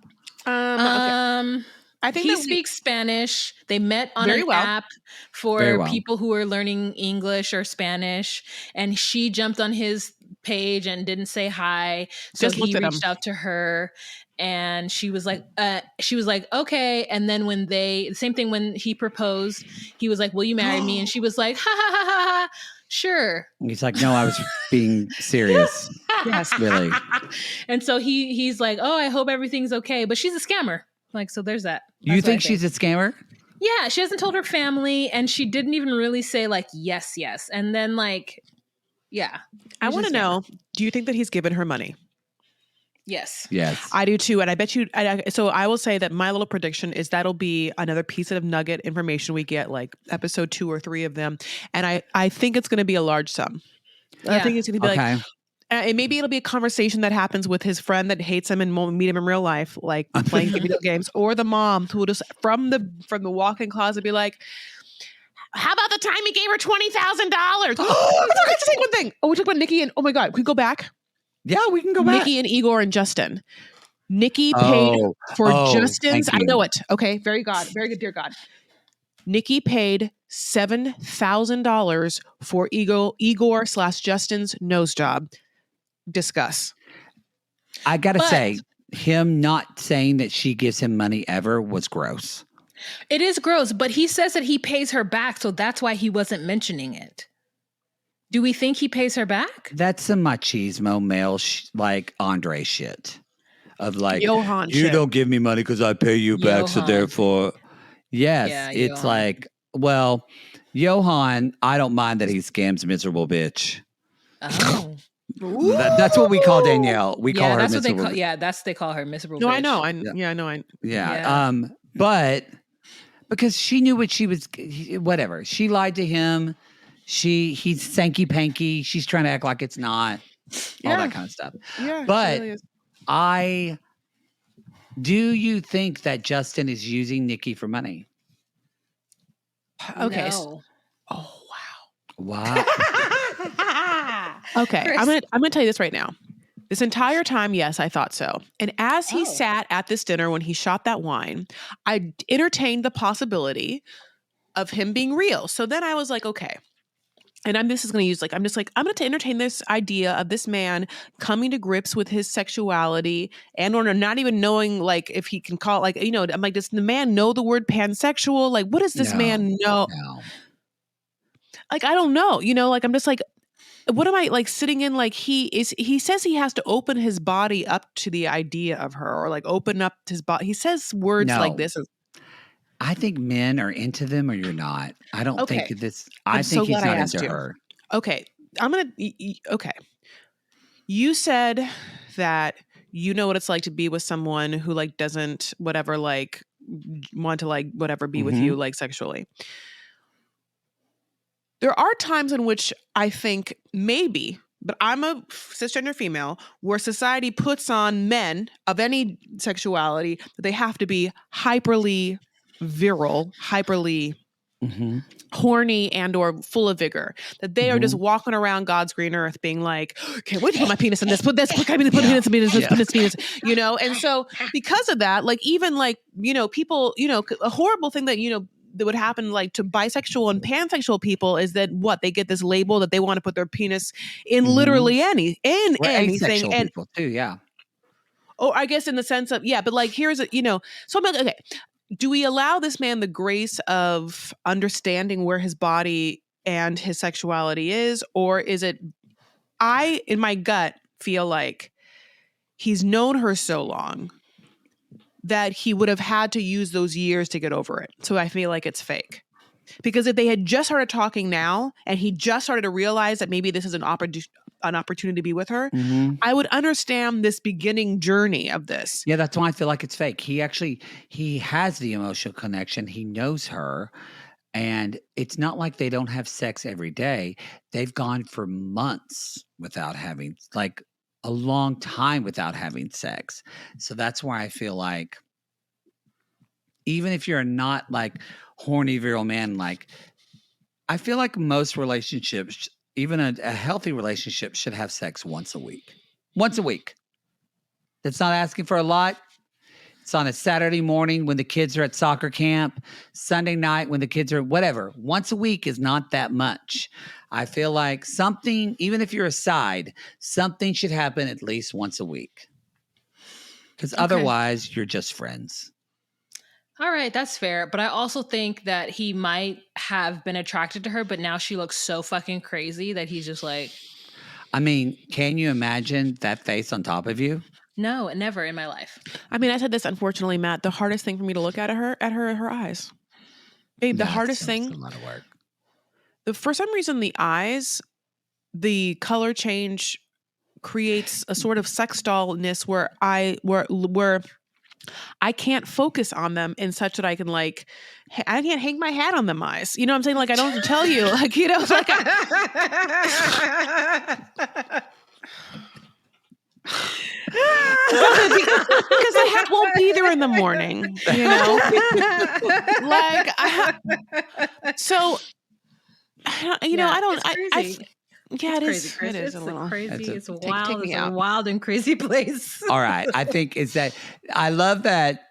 C: Okay. I think
D: he speaks Spanish. They met on an app for people who are learning English or Spanish. And she jumped on his page and didn't say hi. So he reached out to her. And she was like, okay. And then same thing when he proposed, he was like, will you marry me? And she was like, ha ha ha ha ha. Sure.
B: He's like, no, I was being serious.
C: Yes,
B: really.
D: And so he's like, oh, I hope everything's okay. But she's a scammer. Like, so there's that.
B: You think she's a scammer?
D: Yeah. She hasn't told her family and she didn't even really say like, yes. And then like, yeah.
C: I want to know, do you think that he's given her money?
D: Yes.
C: I do too. And I bet you, so I will say that my little prediction is that'll be another piece of nugget information we get, like episode 2 or 3 of them. And I think it's going to be a large sum. Yeah. I think it's going to be like, and maybe it'll be a conversation that happens with his friend that hates him and won't meet him in real life, like playing video games, or the mom who will just from the walk-in closet be like, how about the time he gave her $20,000? I forgot to say one thing. Oh, we talked about Nikki and, oh my God, can we go back?
B: Yeah, we can go back.
C: Nikki and Igor and Justin. Nikki paid for Justin's. I know it. Okay. Very good, dear God. Nikki paid $7,000 for Igor/Justin's nose job. Discuss.
B: I gotta say, him not saying that she gives him money ever was gross.
D: It is gross, but he says that he pays her back, so that's why he wasn't mentioning it. Do we think he pays her back?
B: That's some machismo male like Andre shit. Of like,
C: Johan
B: you
C: shit.
B: Don't give me money because I pay you back, so therefore, yes, yeah, it's Johan. Like, well, Johan, I don't mind that he scams miserable bitch.
D: Oh.
B: That's what we call Danielle. We call her miserable.
D: They call her miserable.
C: No,
D: bitch.
C: I know. I know.
B: Yeah. But because she knew what she was, whatever. She lied to him. He's sanky panky. She's trying to act like it's not. All that kind of stuff.
C: Yeah.
B: But
C: really
B: do you think that Justin is using Nikki for money?
C: Okay.
D: No.
C: Oh wow.
B: Wow.
C: Okay, Chris. I'm gonna tell you this right now. This entire time, yes, I thought so. And as he sat at this dinner when he shot that wine, I entertained the possibility of him being real. So then I was like, okay. And I'm going to entertain this idea of this man coming to grips with his sexuality and or not even knowing like if he can call like, you know, I'm like, does the man know the word pansexual? Like, what does this man know?
B: No.
C: Like, I don't know, you know, like, I'm just like, what am I like sitting in? Like he says he has to open his body up to the idea of her or like open up his body. He says words like this.
B: I think men are into them or you're not. I don't think this. I think he's not into her.
C: Okay. Okay. You said that you know what it's like to be with someone who like doesn't whatever, like want to like whatever be with you like sexually. There are times in which I think maybe, but I'm a cisgender female, where society puts on men of any sexuality that they have to be hyperly virile, hyperly horny and or full of vigor, that they are just walking around God's green earth being like, can't wait to put my penis in this, put this, put penis in this, put this penis, you know? And so because of that, like even like, you know, people, you know, a horrible thing that, you know, that would happen like to bisexual and pansexual people is that what they get this label that they want to put their penis in literally anything
B: asexual
C: and
B: people too, yeah.
C: Oh, I guess in the sense of, yeah, but like here's a, you know, so I'm like, okay, do we allow this man the grace of understanding where his body and his sexuality is, or is it, I in my gut feel like he's known her so long that he would have had to use those years to get over it. So I feel like it's fake. Because if they had just started talking now and he just started to realize that maybe this is an opportunity to be with her, I would understand this beginning journey of this.
B: Yeah, that's why I feel like it's fake. He has the emotional connection. He knows her. And it's not like they don't have sex every day. They've gone for months without having, like, a long time without having sex. So that's why I feel like even if you're not like horny virile man, like I feel like most relationships, even a healthy relationship, should have sex once a week. Once a week. That's not asking for a lot. It's on a Saturday morning when the kids are at soccer camp, Sunday night when the kids are whatever. Once a week is not that much. I feel like something, even if you're a side, something should happen at least once a week. Because otherwise, you're just friends.
D: All right, that's fair. But I also think that he might have been attracted to her, but now she looks so fucking crazy that he's just like...
B: I mean, can you imagine that face on top of you?
D: No, never in my life.
C: I mean, I said this, unfortunately, Matt, the hardest thing for me to look at her eyes. Babe, the hardest thing...
B: a lot of work.
C: For some reason, the eyes, the color change creates a sort of sex dollness where I can't focus on them in such that I can like, I can't hang my hat on them eyes. You know what I'm saying? Like, I don't have to tell you, like, you know, like because the hat won't be there in the morning, you know? Yeah, it is.
D: Crazy.
C: It is a little
D: crazy. It's wild.
C: Take me
D: It's
C: out.
D: a wild and crazy place.
B: All right. I think is that I love that.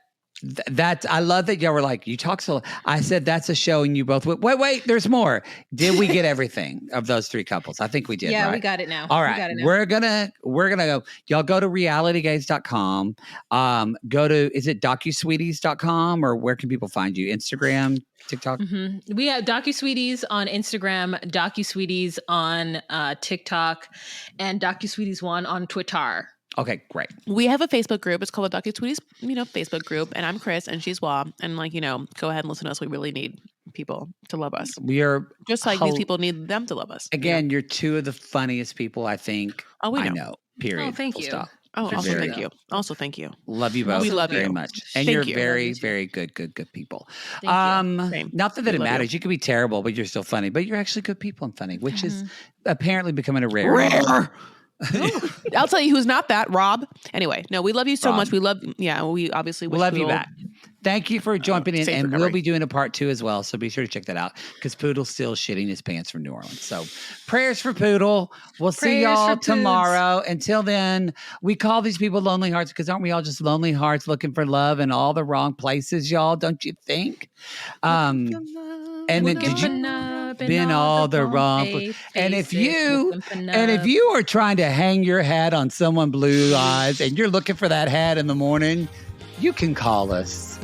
B: I love that y'all were like, you talk so. I said that's a show, and you both went, wait, there's more. Did we get everything of those three couples? I think we did.
D: Yeah,
B: right?
D: we got it now.
B: All right, we're gonna go. Y'all go to realitygaze.com. Go to, is it Docusweeties.com, or where can people find you? Instagram, TikTok.
D: We have Docusweeties on Instagram, Docusweeties on TikTok, and Docusweeties1 on Twitter.
B: Okay, great.
C: We have a Facebook group. It's called the Docusweeties, Facebook group. And I'm Chris and she's Wa. And go ahead and listen to us. We really need people to love us.
B: We are
C: just like these people need them to love us.
B: Again, you're two of the funniest people I think I know. Period.
D: Oh, thank
B: Full
D: you.
B: stop.
C: Oh, also thank you.
B: Love you both.
C: We love
B: very
C: you
B: much. And
C: Thank
B: you're
C: you.
B: very, very good people.
C: Same.
B: Not that it
C: love
B: matters. You could be terrible, but you're still funny. But you're actually good people and funny, which is apparently becoming a rare.
C: I'll tell you who's not that, Rob. Anyway, no, we love you so much. We obviously wish
B: love you back. Thank you for jumping in, and we'll be doing a part 2 as well. So be sure to check that out because Poodle's still shitting his pants from New Orleans. So prayers for Poodle. We'll see y'all tomorrow. Until then, we call these people lonely hearts because aren't we all just lonely hearts looking for love in all the wrong places, y'all? Don't you think? And then did you? Been all the wrong and if you are trying to hang your hat on someone blue eyes and you're looking for that hat in the morning, you can call us.